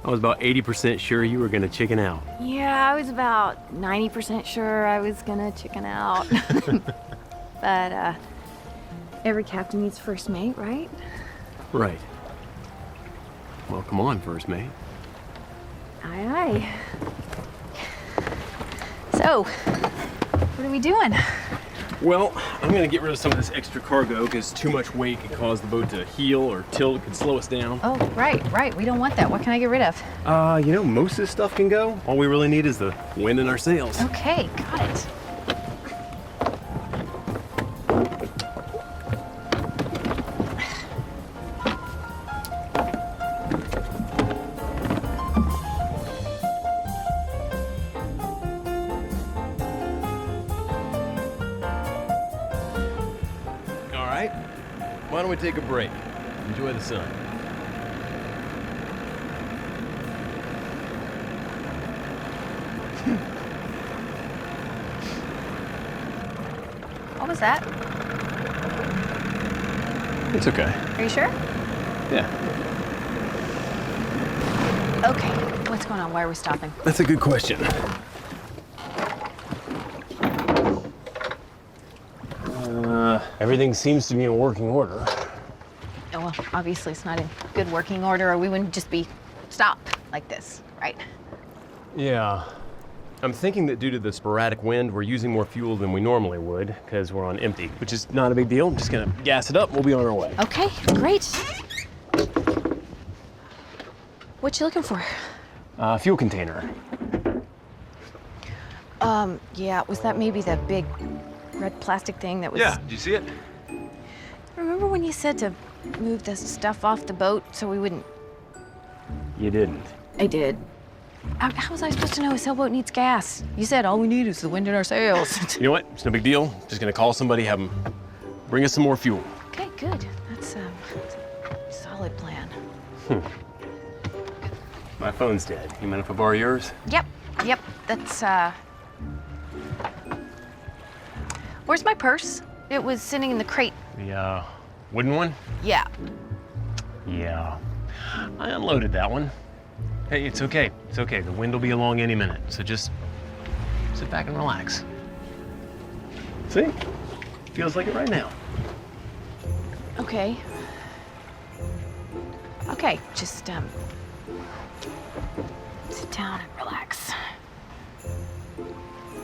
I was about 80% sure you were gonna chicken out. Yeah, I was about 90% sure I was gonna chicken out. But, every captain needs first mate, right? Right. Well, come on, first mate. Aye, aye. So, what are we doing? Well, I'm gonna get rid of some of this extra cargo because too much weight could cause the boat to heel or tilt. It could slow us down. Oh, right. We don't want that. What can I get rid of? You know, most of this stuff can go. All we really need is the wind in our sails. Okay, got it. All right. Why don't we take a break? Enjoy the sun. What was that? It's okay. Are you sure? Yeah. Okay. What's going on? Why are we stopping? That's a good question. Everything seems to be in working order. Oh, well, obviously it's not in good working order or we wouldn't just be stopped like this, right? Yeah. I'm thinking that due to the sporadic wind, we're using more fuel than we normally would because we're on empty, which is not a big deal. I'm just gonna gas it up. We'll be on our way. Okay, great. What you looking for? Fuel container. Yeah, was that maybe the big red plastic thing that was... Yeah, did you see it? Remember when you said to move the stuff off the boat so we wouldn't... You didn't. I did. How was I supposed to know a sailboat needs gas? You said all we need is the wind in our sails. You know what? It's no big deal. Just gonna call somebody, have them bring us some more fuel. Okay, good. That's a solid plan. My phone's dead. You mind if I borrow yours? Yep, that's, Where's my purse? It was sitting in the crate. The, wooden one? Yeah. Yeah. I unloaded that one. Hey, it's okay. It's okay. The wind will be along any minute. So just sit back and relax. See? Feels like it right now. Okay. Okay, just, sit down and relax.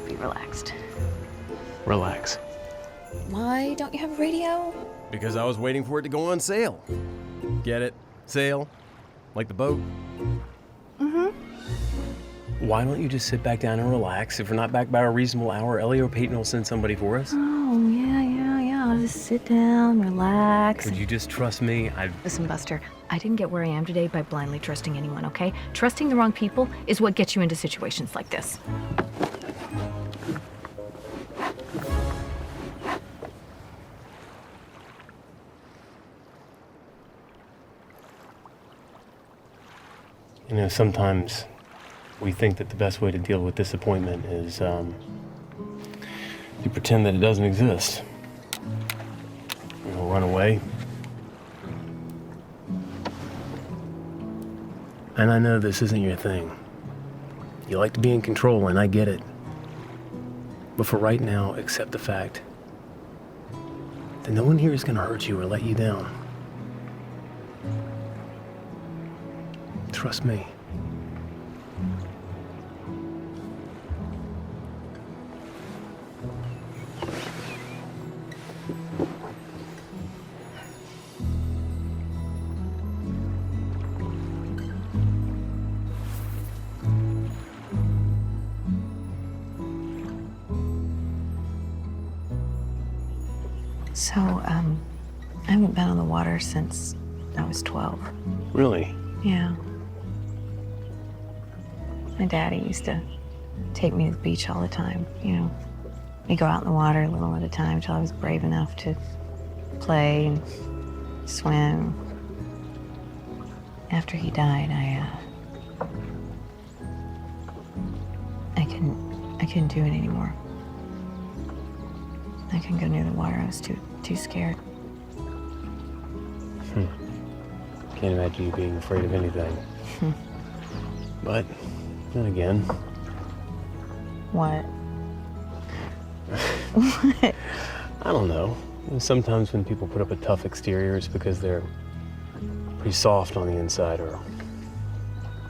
Be relaxed. Relax. Why don't you have a radio? Because I was waiting for it to go on sale. Get it? Sail? Like the boat? Mm-hmm. Why don't you just sit back down and relax? If we're not back by a reasonable hour, Ellie or Peyton will send somebody for us. Oh, yeah. I'll just sit down, relax. Would you just trust me? Listen, Buster, I didn't get where I am today by blindly trusting anyone, okay? Trusting the wrong people is what gets you into situations like this. You know, sometimes we think that the best way to deal with disappointment is, you pretend that it doesn't exist. You know, run away. And I know this isn't your thing. You like to be in control, and I get it. But for right now, accept the fact that no one here is gonna hurt you or let you down. Trust me. So, I haven't been on the water since I was 12. Really? Yeah. My daddy used to take me to the beach all the time, you know. We'd go out in the water a little at a time till I was brave enough to play and swim. After he died, I couldn't do it anymore. I couldn't go near the water. I was too scared. Can't imagine you being afraid of anything. But then again. What? What? I don't know. Sometimes when people put up a tough exterior, it's because they're pretty soft on the inside or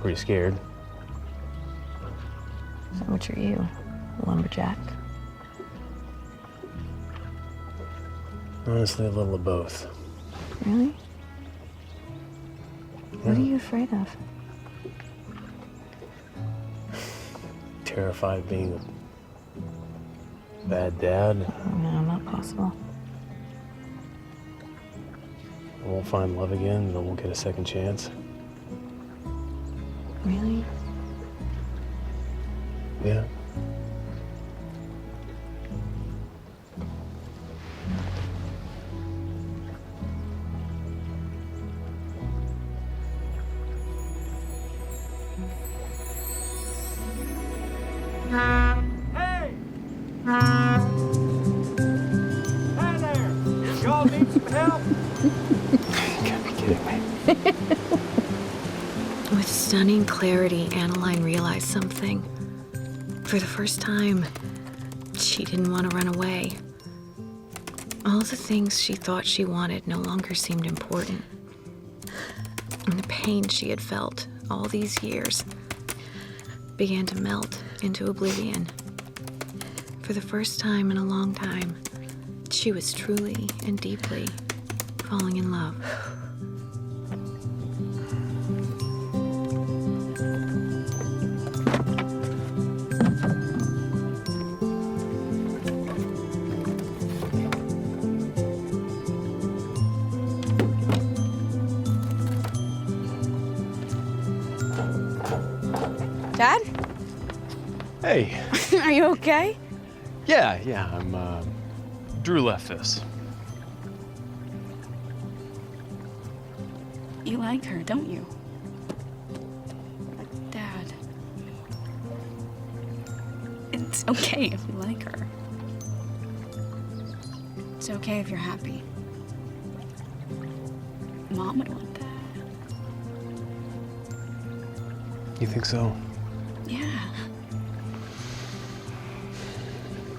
pretty scared. So which are you? A lumberjack? Honestly, a little of both. Really? What are you afraid of? Terrified of being a bad dad. No, not possible. I won't find love again, and I won't get a second chance. Really? Yeah. Hey! Hey there! Y'all need some help? You gotta be kidding me. With stunning clarity, Annaline realized something. For the first time, she didn't want to run away. All the things she thought she wanted no longer seemed important. And the pain she had felt all these years began to melt into oblivion. For the first time in a long time, she was truly and deeply falling in love. Dad? Hey. Are you okay? Yeah, I'm, Drew left this. You like her, don't you? Dad. It's okay if you like her. It's okay if you're happy. Mom would want that. You think so? Yeah.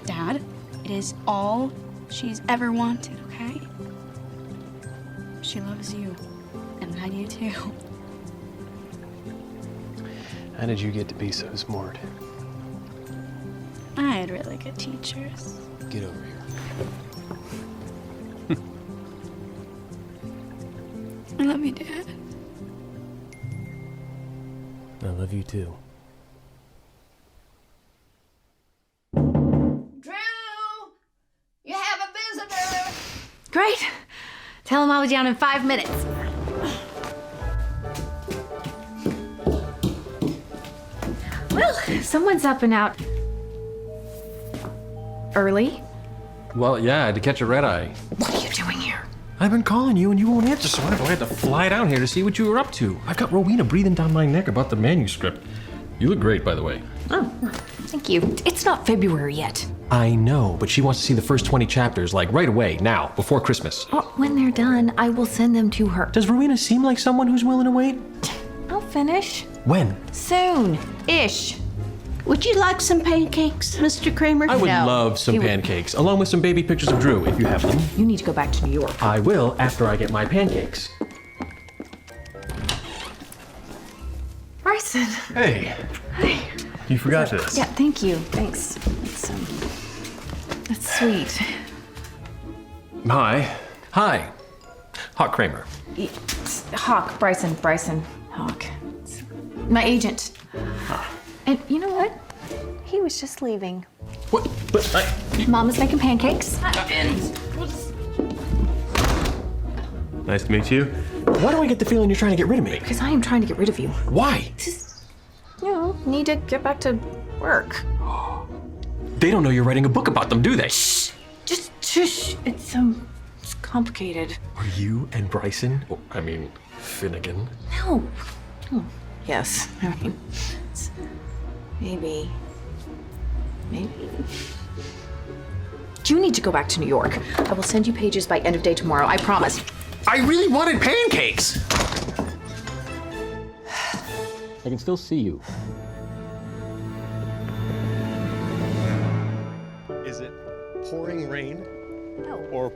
Dad, it is all she's ever wanted, okay? She loves you, and I do too. How did you get to be so smart? I had really good teachers. Get over here. I love you, Dad. I love you too. You have a visitor. Great. Tell him I'll be down in 5 minutes. Well, someone's up and out. Early? Well, yeah, I had to catch a red eye. What are you doing here? I've been calling you and you won't answer, so I had to fly down here to see what you were up to. I've got Rowena breathing down my neck about the manuscript. You look great, by the way. Oh, thank you. It's not February yet. I know, but she wants to see the first 20 chapters, like right away, now, before Christmas. Well, when they're done, I will send them to her. Does Rowena seem like someone who's willing to wait? I'll finish. When? Soon-ish. Would you like some pancakes, Mr. Kramer? I would No. love some You would- pancakes, along with some baby pictures of Drew, if you have them. You need to go back to New York. I will after I get my pancakes. Bryson. Hey. Hi. You forgot this. Yeah, thank you. Thanks. That's sweet. Hi. Hi. Hawk Kramer. Hawk, Bryson, Hawk. My agent. And you know what? He was just leaving. What? But Mama's making pancakes. Nice to meet you. Why do I get the feeling you're trying to get rid of me? Because I am trying to get rid of you. Why? You know, need to get back to work. They don't know you're writing a book about them, do they? Just shush. It's complicated. Are you and Bryson, Finnegan? No. Oh, yes. I mean, it's maybe. You need to go back to New York. I will send you pages by end of day tomorrow. I promise. I really wanted pancakes. I can still see you. Is it pouring rain? No. Or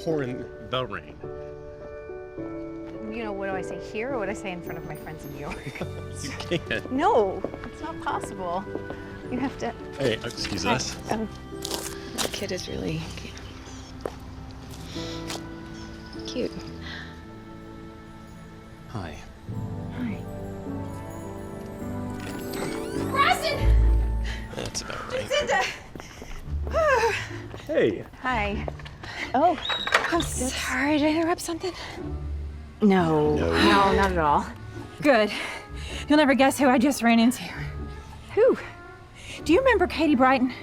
pouring the rain? You know, what do I say here or what do I say in front of my friends in New York? You can't. No, it's not possible. You have to. Hey, excuse us. The kid is really cute. Hi. Hi. Bryson! That's about right. Jacinda! Hey. Hi. Oh, I'm sorry to interrupt something. No, not at all. Good. You'll never guess who I just ran into. Who? Do you remember Katie Brighton?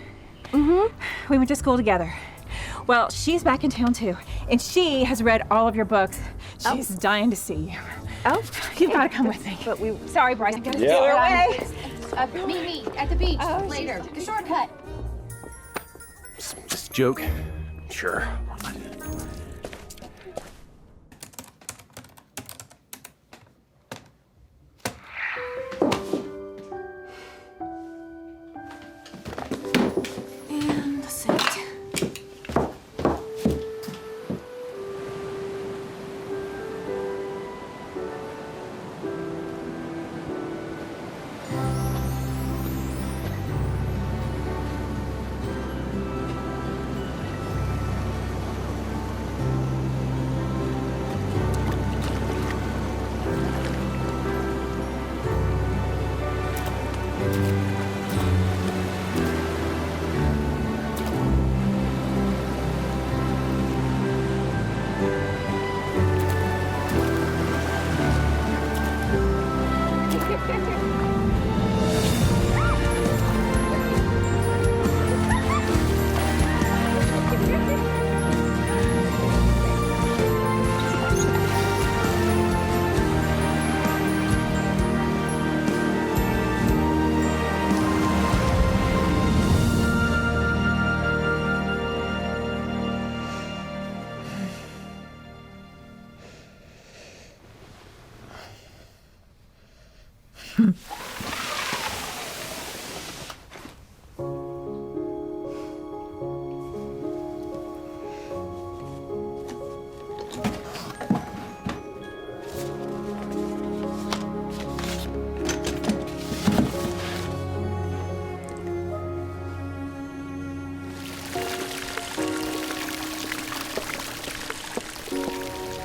Mm-hmm. We went to school together. Well, she's back in town too, and she has read all of your books. She's dying to see you. Oh, you've got to come with me. But we. Sorry, Bryson. Gotta Yeah. steal her away. Meet me at the beach later. The shortcut. Just a joke. Sure. And the scent.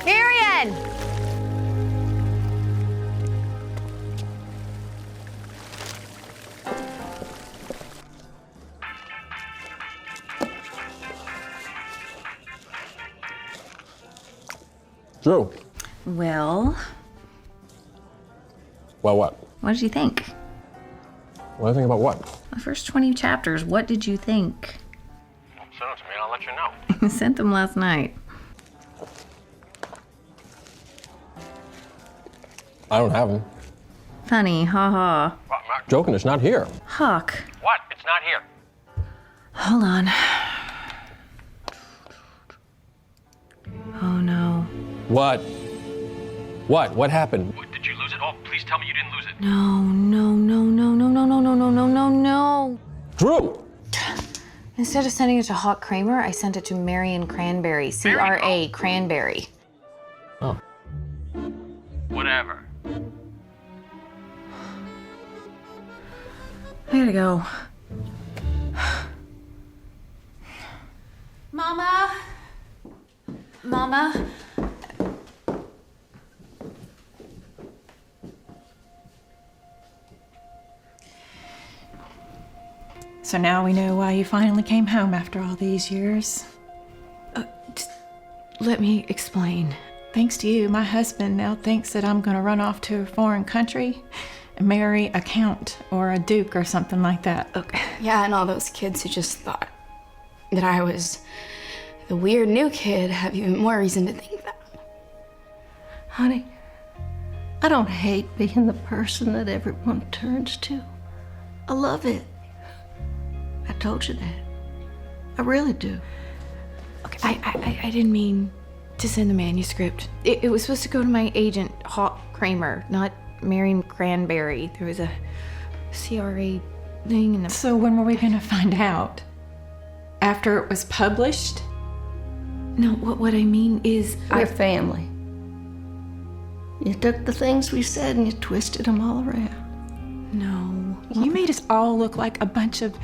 Marion! Drew. Well, Well, what? what did you think? What do you think about what? The first 20 chapters, what did you think? Send them to me and I'll let you know. I sent them last night. I don't have them. Funny, haha. Joking, it's not here. Huck. What? It's not here. Hold on. Oh no. What? What? What happened? Did you lose it? Oh, please tell me you didn't lose it. No, no, no, no, no, no, no, no, no, no, no, no. Drew! Instead of sending it to Hawk Kramer, I sent it to Marion Cranberry. C-R-A, Cranberry. Oh. Whatever. I gotta go. Mama? Mama? So now we know why you finally came home after all these years. Let me explain. Thanks to you, my husband now thinks that I'm gonna run off to a foreign country and marry a count or a duke or something like that. Okay. Yeah, and all those kids who just thought that I was the weird new kid have even more reason to think that. Honey, I don't hate being the person that everyone turns to. I love it. I told you that. I really do. Okay, I didn't mean to send the manuscript. It was supposed to go to my agent, Hawk Kramer, not Marion Cranberry. There was a CRA thing in the... So when were we gonna find out? After it was published? No, what I mean is... We're family. You took the things we said and you twisted them all around. No. You made us all look like a bunch of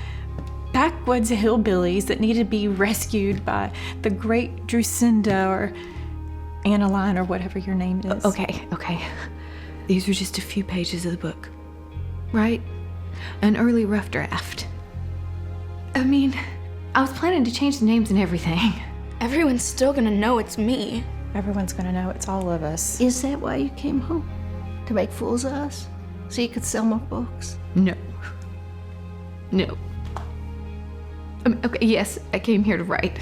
backwoods hillbillies that needed to be rescued by the great Drusinda or Annaline or whatever your name is. Okay. These were just a few pages of the book, right? An early rough draft. I mean, I was planning to change the names and everything. Everyone's still gonna know it's me. Everyone's gonna know it's all of us. Is that why you came home? To make fools of us? So you could sell more books? No. Okay, yes, I came here to write.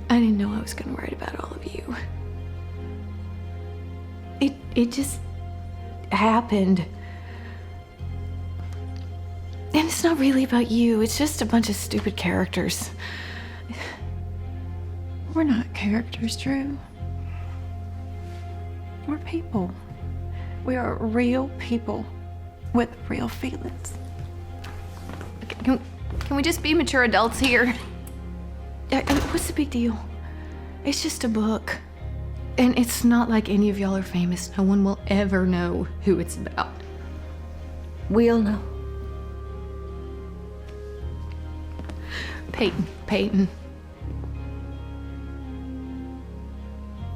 I didn't know I was gonna write about all of you. It just happened. And it's not really about you, it's just a bunch of stupid characters. We're not characters, Drew. We're people. We are real people with real feelings. Can we just be mature adults here? What's the big deal? It's just a book. And it's not like any of y'all are famous. No one will ever know who it's about. We'll know. Peyton.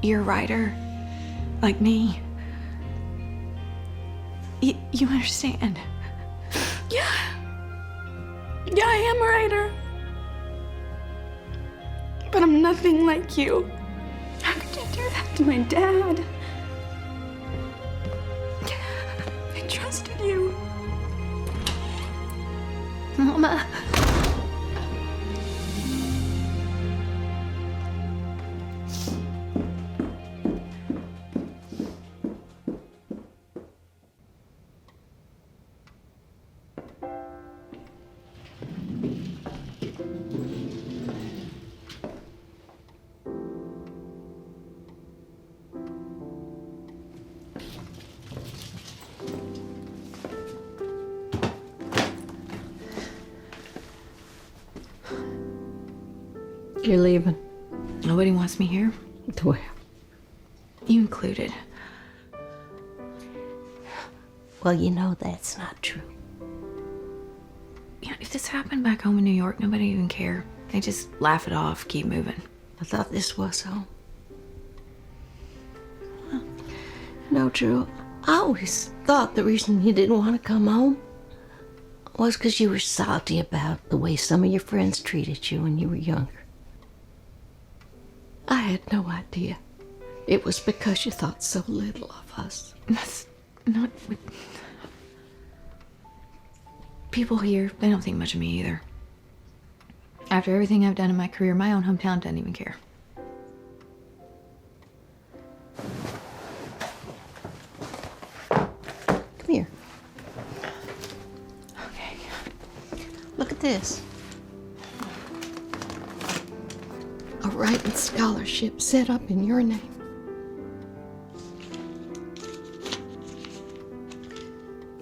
You're a writer, like me. You understand? Yeah, I am a writer. But I'm nothing like you. How could you do that to my dad? I trusted you. Mama. You're leaving. Nobody wants me here. Well, You included. well, you know that's not true. Yeah, if this happened back home in New York, nobody even care. They just laugh it off, keep moving. I thought this was home. No, Drew. I always thought the reason you didn't want to come home was because you were salty about the way some of your friends treated you when you were younger. I had no idea. It was because you thought so little of us. That's not what... People here, they don't think much of me either. After everything I've done in my career, my own hometown doesn't even care. Come here. Okay. Look at this. A writing scholarship set up in your name.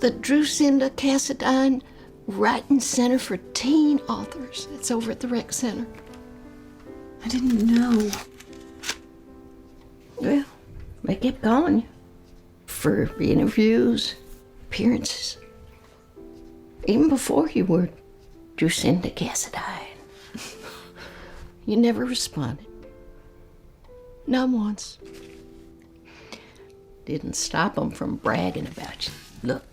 The Drusinda Cassadine Writing Center for Teen Authors. It's over at the Rec Center. I didn't know. Well, they kept calling you for interviews, appearances. Even before you were Drusinda Cassadine. You never responded. Not once. Didn't stop them from bragging about you. Look,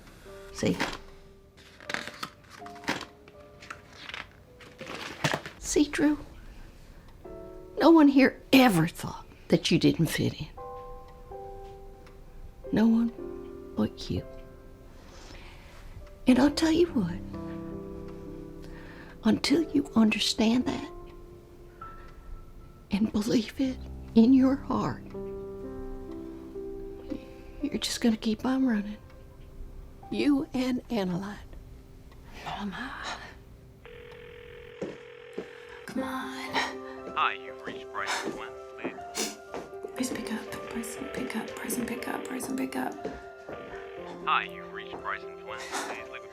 see? See, Drew? No one here ever thought that you didn't fit in. No one but you. And I'll tell you what, until you understand that and believe it in your heart, you're just gonna keep on running. You and Annaline. Mama. Come on. Hi, you've reached Bryson Flint. Please pick up. Bryson, pick up. Bryson, pick up. Bryson, pick up. Hi, you've reached Bryson Flint. Please leave a...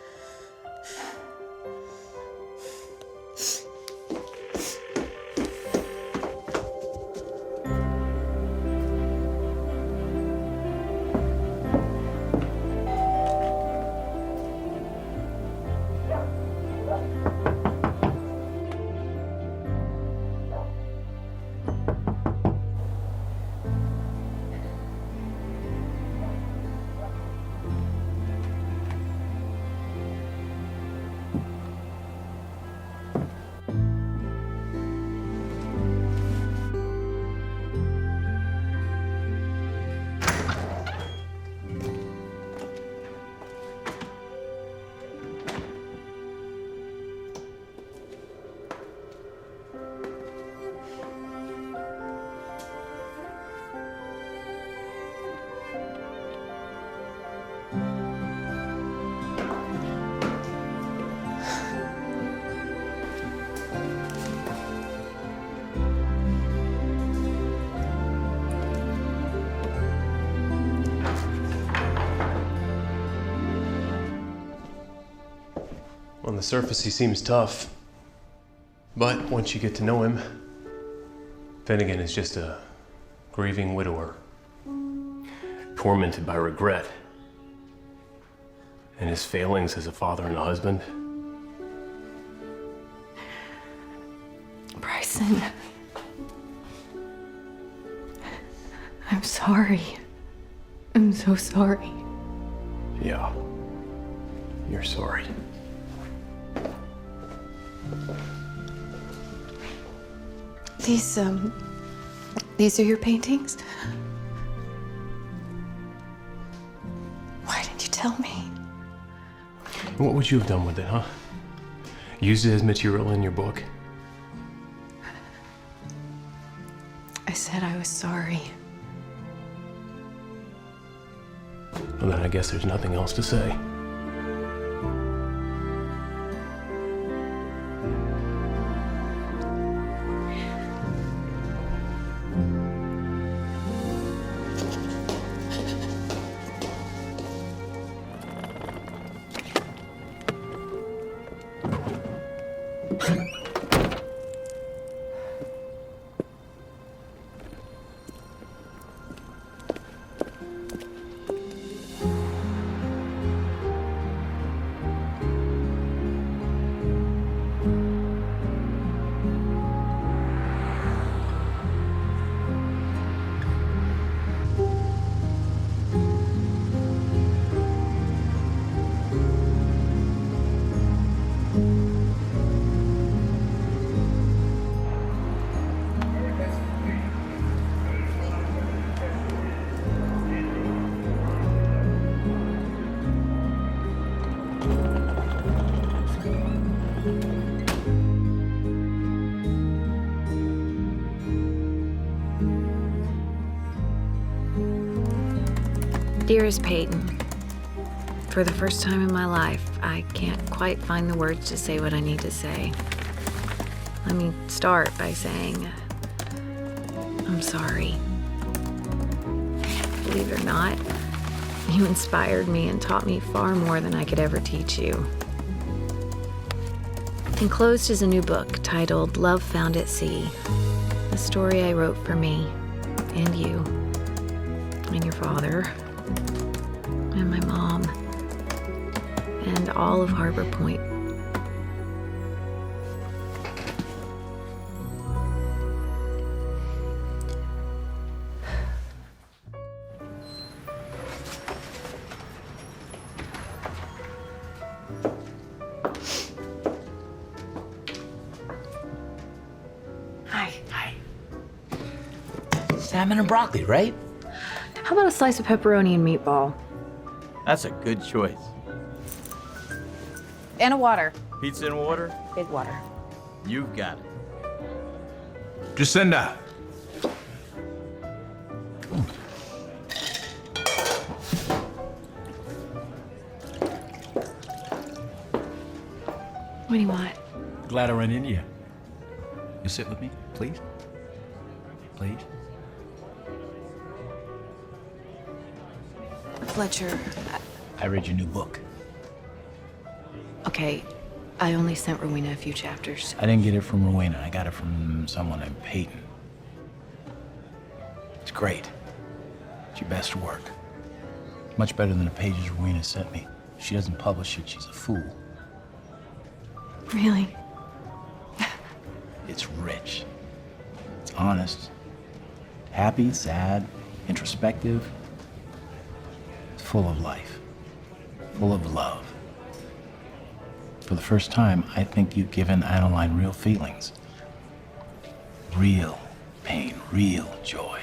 On the surface, he seems tough. But once you get to know him, Finnegan is just a grieving widower, tormented by regret and his failings as a father and a husband. Bryson. I'm sorry. I'm so sorry. Yeah, you're sorry. These are your paintings? Why didn't you tell me? What would you have done with it, huh? Used it as material in your book? I said I was sorry. Well, then I guess there's nothing else to say. Dearest Peyton, for the first time in my life, I can't quite find the words to say what I need to say. Let me start by saying, I'm sorry. Believe it or not, you inspired me and taught me far more than I could ever teach you. Enclosed is a new book titled Love Found at Sea, a story I wrote for me and you and your father and my mom and all of Harbor Point. Hi. Salmon and broccoli, right? How about a slice of pepperoni and meatball? That's a good choice. And a water. Pizza and water? Big water. You've got it. Jacinda. What do you want? Glad I ran into you. You sit with me, please? Please? Fletcher, I read your new book. okay, I only sent Rowena a few chapters. I didn't get it from Rowena. I got it from someone named Peyton. It's great. It's your best work. Much better than the pages Rowena sent me. If she doesn't publish it, she's a fool. Really? It's rich. It's honest. Happy, sad, introspective. It's full of life. Full of love. For the first time, I think you've given Adeline real feelings. Real pain, real joy.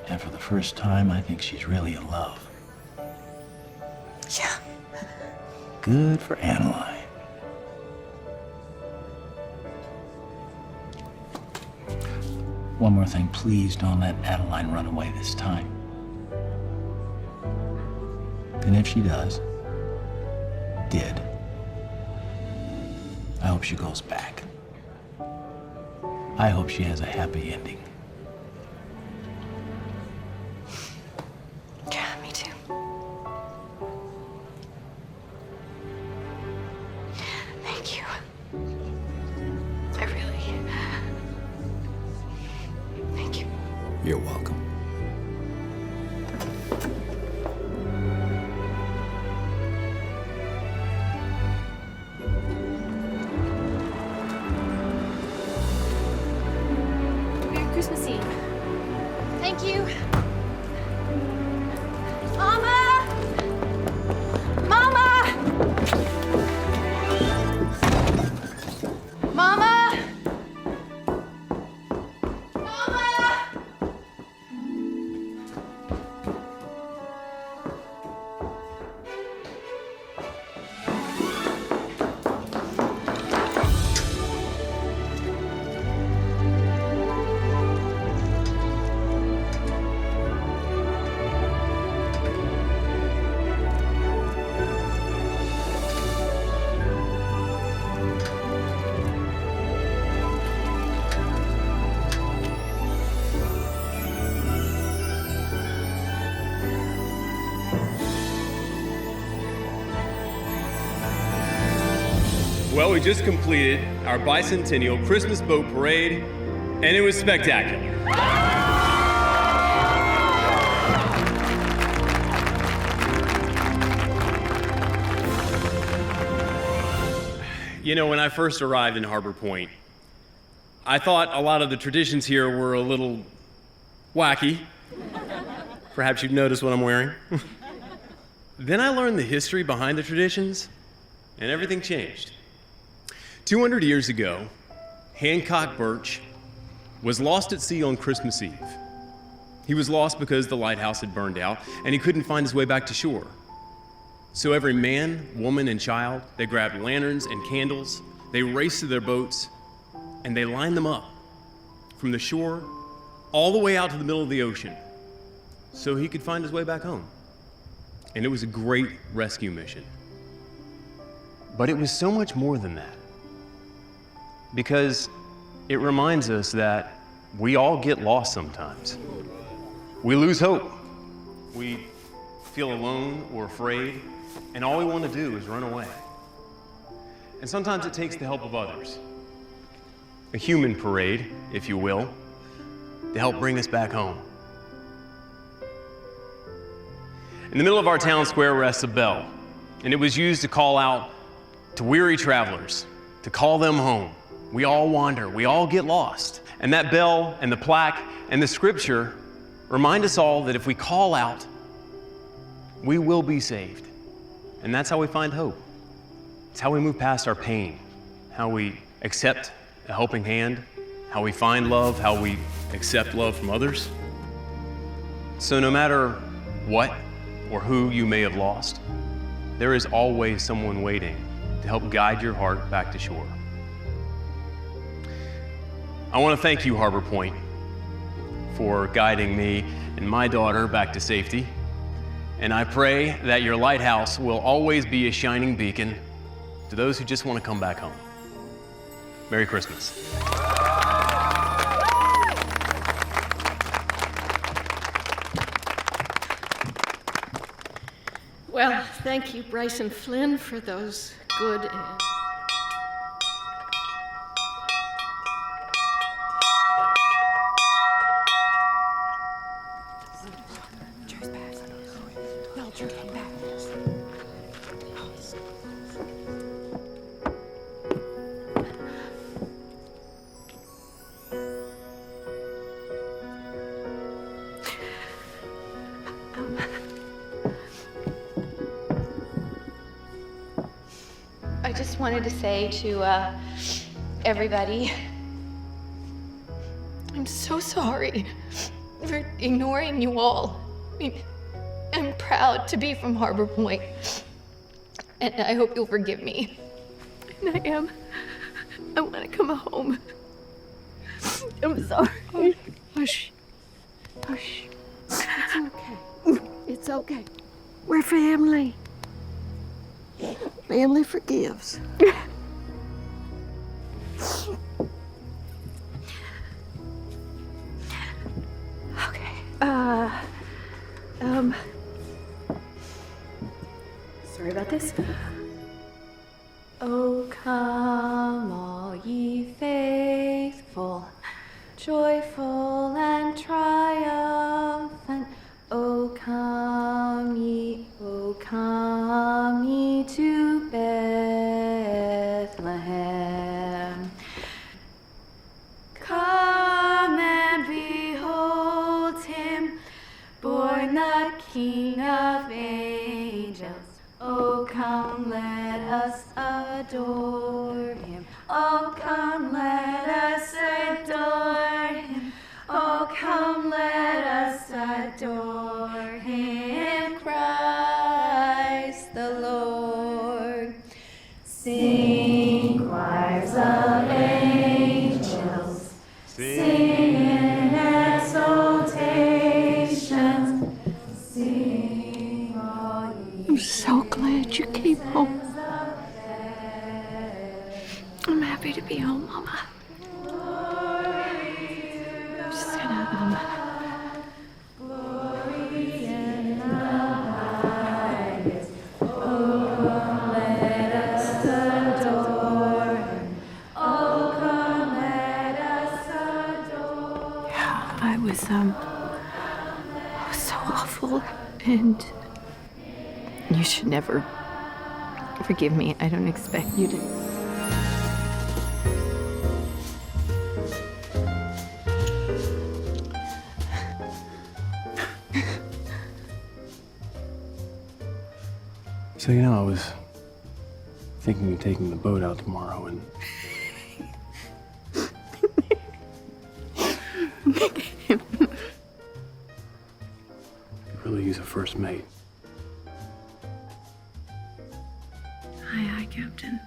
And for the first time, I think she's really in love. Yeah. Good for Adeline. One more thing, please don't let Adeline run away this time. And if she does, I hope she goes back. I hope she has a happy ending. Yeah, me too. Thank you. I really... Thank you. You're welcome. Merry Christmas Eve. Thank you. Mama! Mama! Mama! Mama! Well, we just completed our bicentennial Christmas boat parade, and it was spectacular. You know, when I first arrived in Harbor Point, I thought a lot of the traditions here were a little wacky. Perhaps you've noticed what I'm wearing. Then I learned the history behind the traditions, and everything changed. 200 years ago, Hancock Birch was lost at sea on Christmas Eve. He was lost because the lighthouse had burned out, and he couldn't find his way back to shore. So every man, woman, and child, they grabbed lanterns and candles, they raced to their boats, and they lined them up from the shore all the way out to the middle of the ocean so he could find his way back home. and it was a great rescue mission. But it was so much more than that, because it reminds us that we all get lost sometimes. We lose hope. We feel alone or afraid, and all we want to do is run away. And sometimes it takes the help of others. A human parade, if you will, to help bring us back home. In the middle of our town square rests a bell, and it was used to call out to weary travelers, to call them home. We all wander, we all get lost. And that bell and the plaque and the scripture remind us all that if we call out, we will be saved. And that's how we find hope. It's how we move past our pain, how we accept a helping hand, how we find love, how we accept love from others. So no matter what or who you may have lost, there is always someone waiting to help guide your heart back to shore. I want to thank you, Harbor Point, for guiding me and my daughter back to safety. And I pray that your lighthouse will always be a shining beacon to those who just want to come back home. Merry Christmas. Well, thank you, Bryson Flynn, for those good and... I just wanted to say to everybody, I'm so sorry for ignoring you all. I mean, I'm proud to be from Harbor Point, and I hope you'll forgive me. And I am. I want to come home. I'm sorry. Hush. Hush. It's okay. It's okay. We're family. Family forgives. Okay. Sorry about this. Oh, come all ye faithful, joyful and triumphant. Oh, come ye to Bethlehem. Come and behold him, born the King of angels. Oh, come, let us adore him. Oh, come, let us adore him. Oh, come, let us adore him, Christ the Lord. Sing, choirs of angels, sing in exaltation. Sing all ye. I'm so glad you came home. I'm happy to be home, Mama. I'm just gonna, I was so awful, and you should never forgive me. I don't expect you to. So, you know, I was thinking of taking the boat out tomorrow and... really use a first mate. Aye, Captain.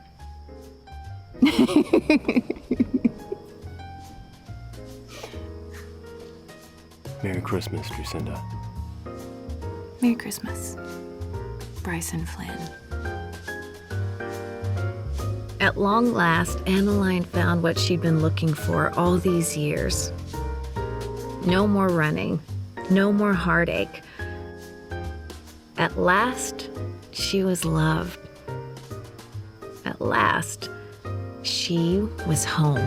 Merry Christmas, Lucinda. Merry Christmas. Bryson Flynn. At long last, Annaline found what she'd been looking for all these years. No more running, no more heartache. At last, she was loved. At last, she was home.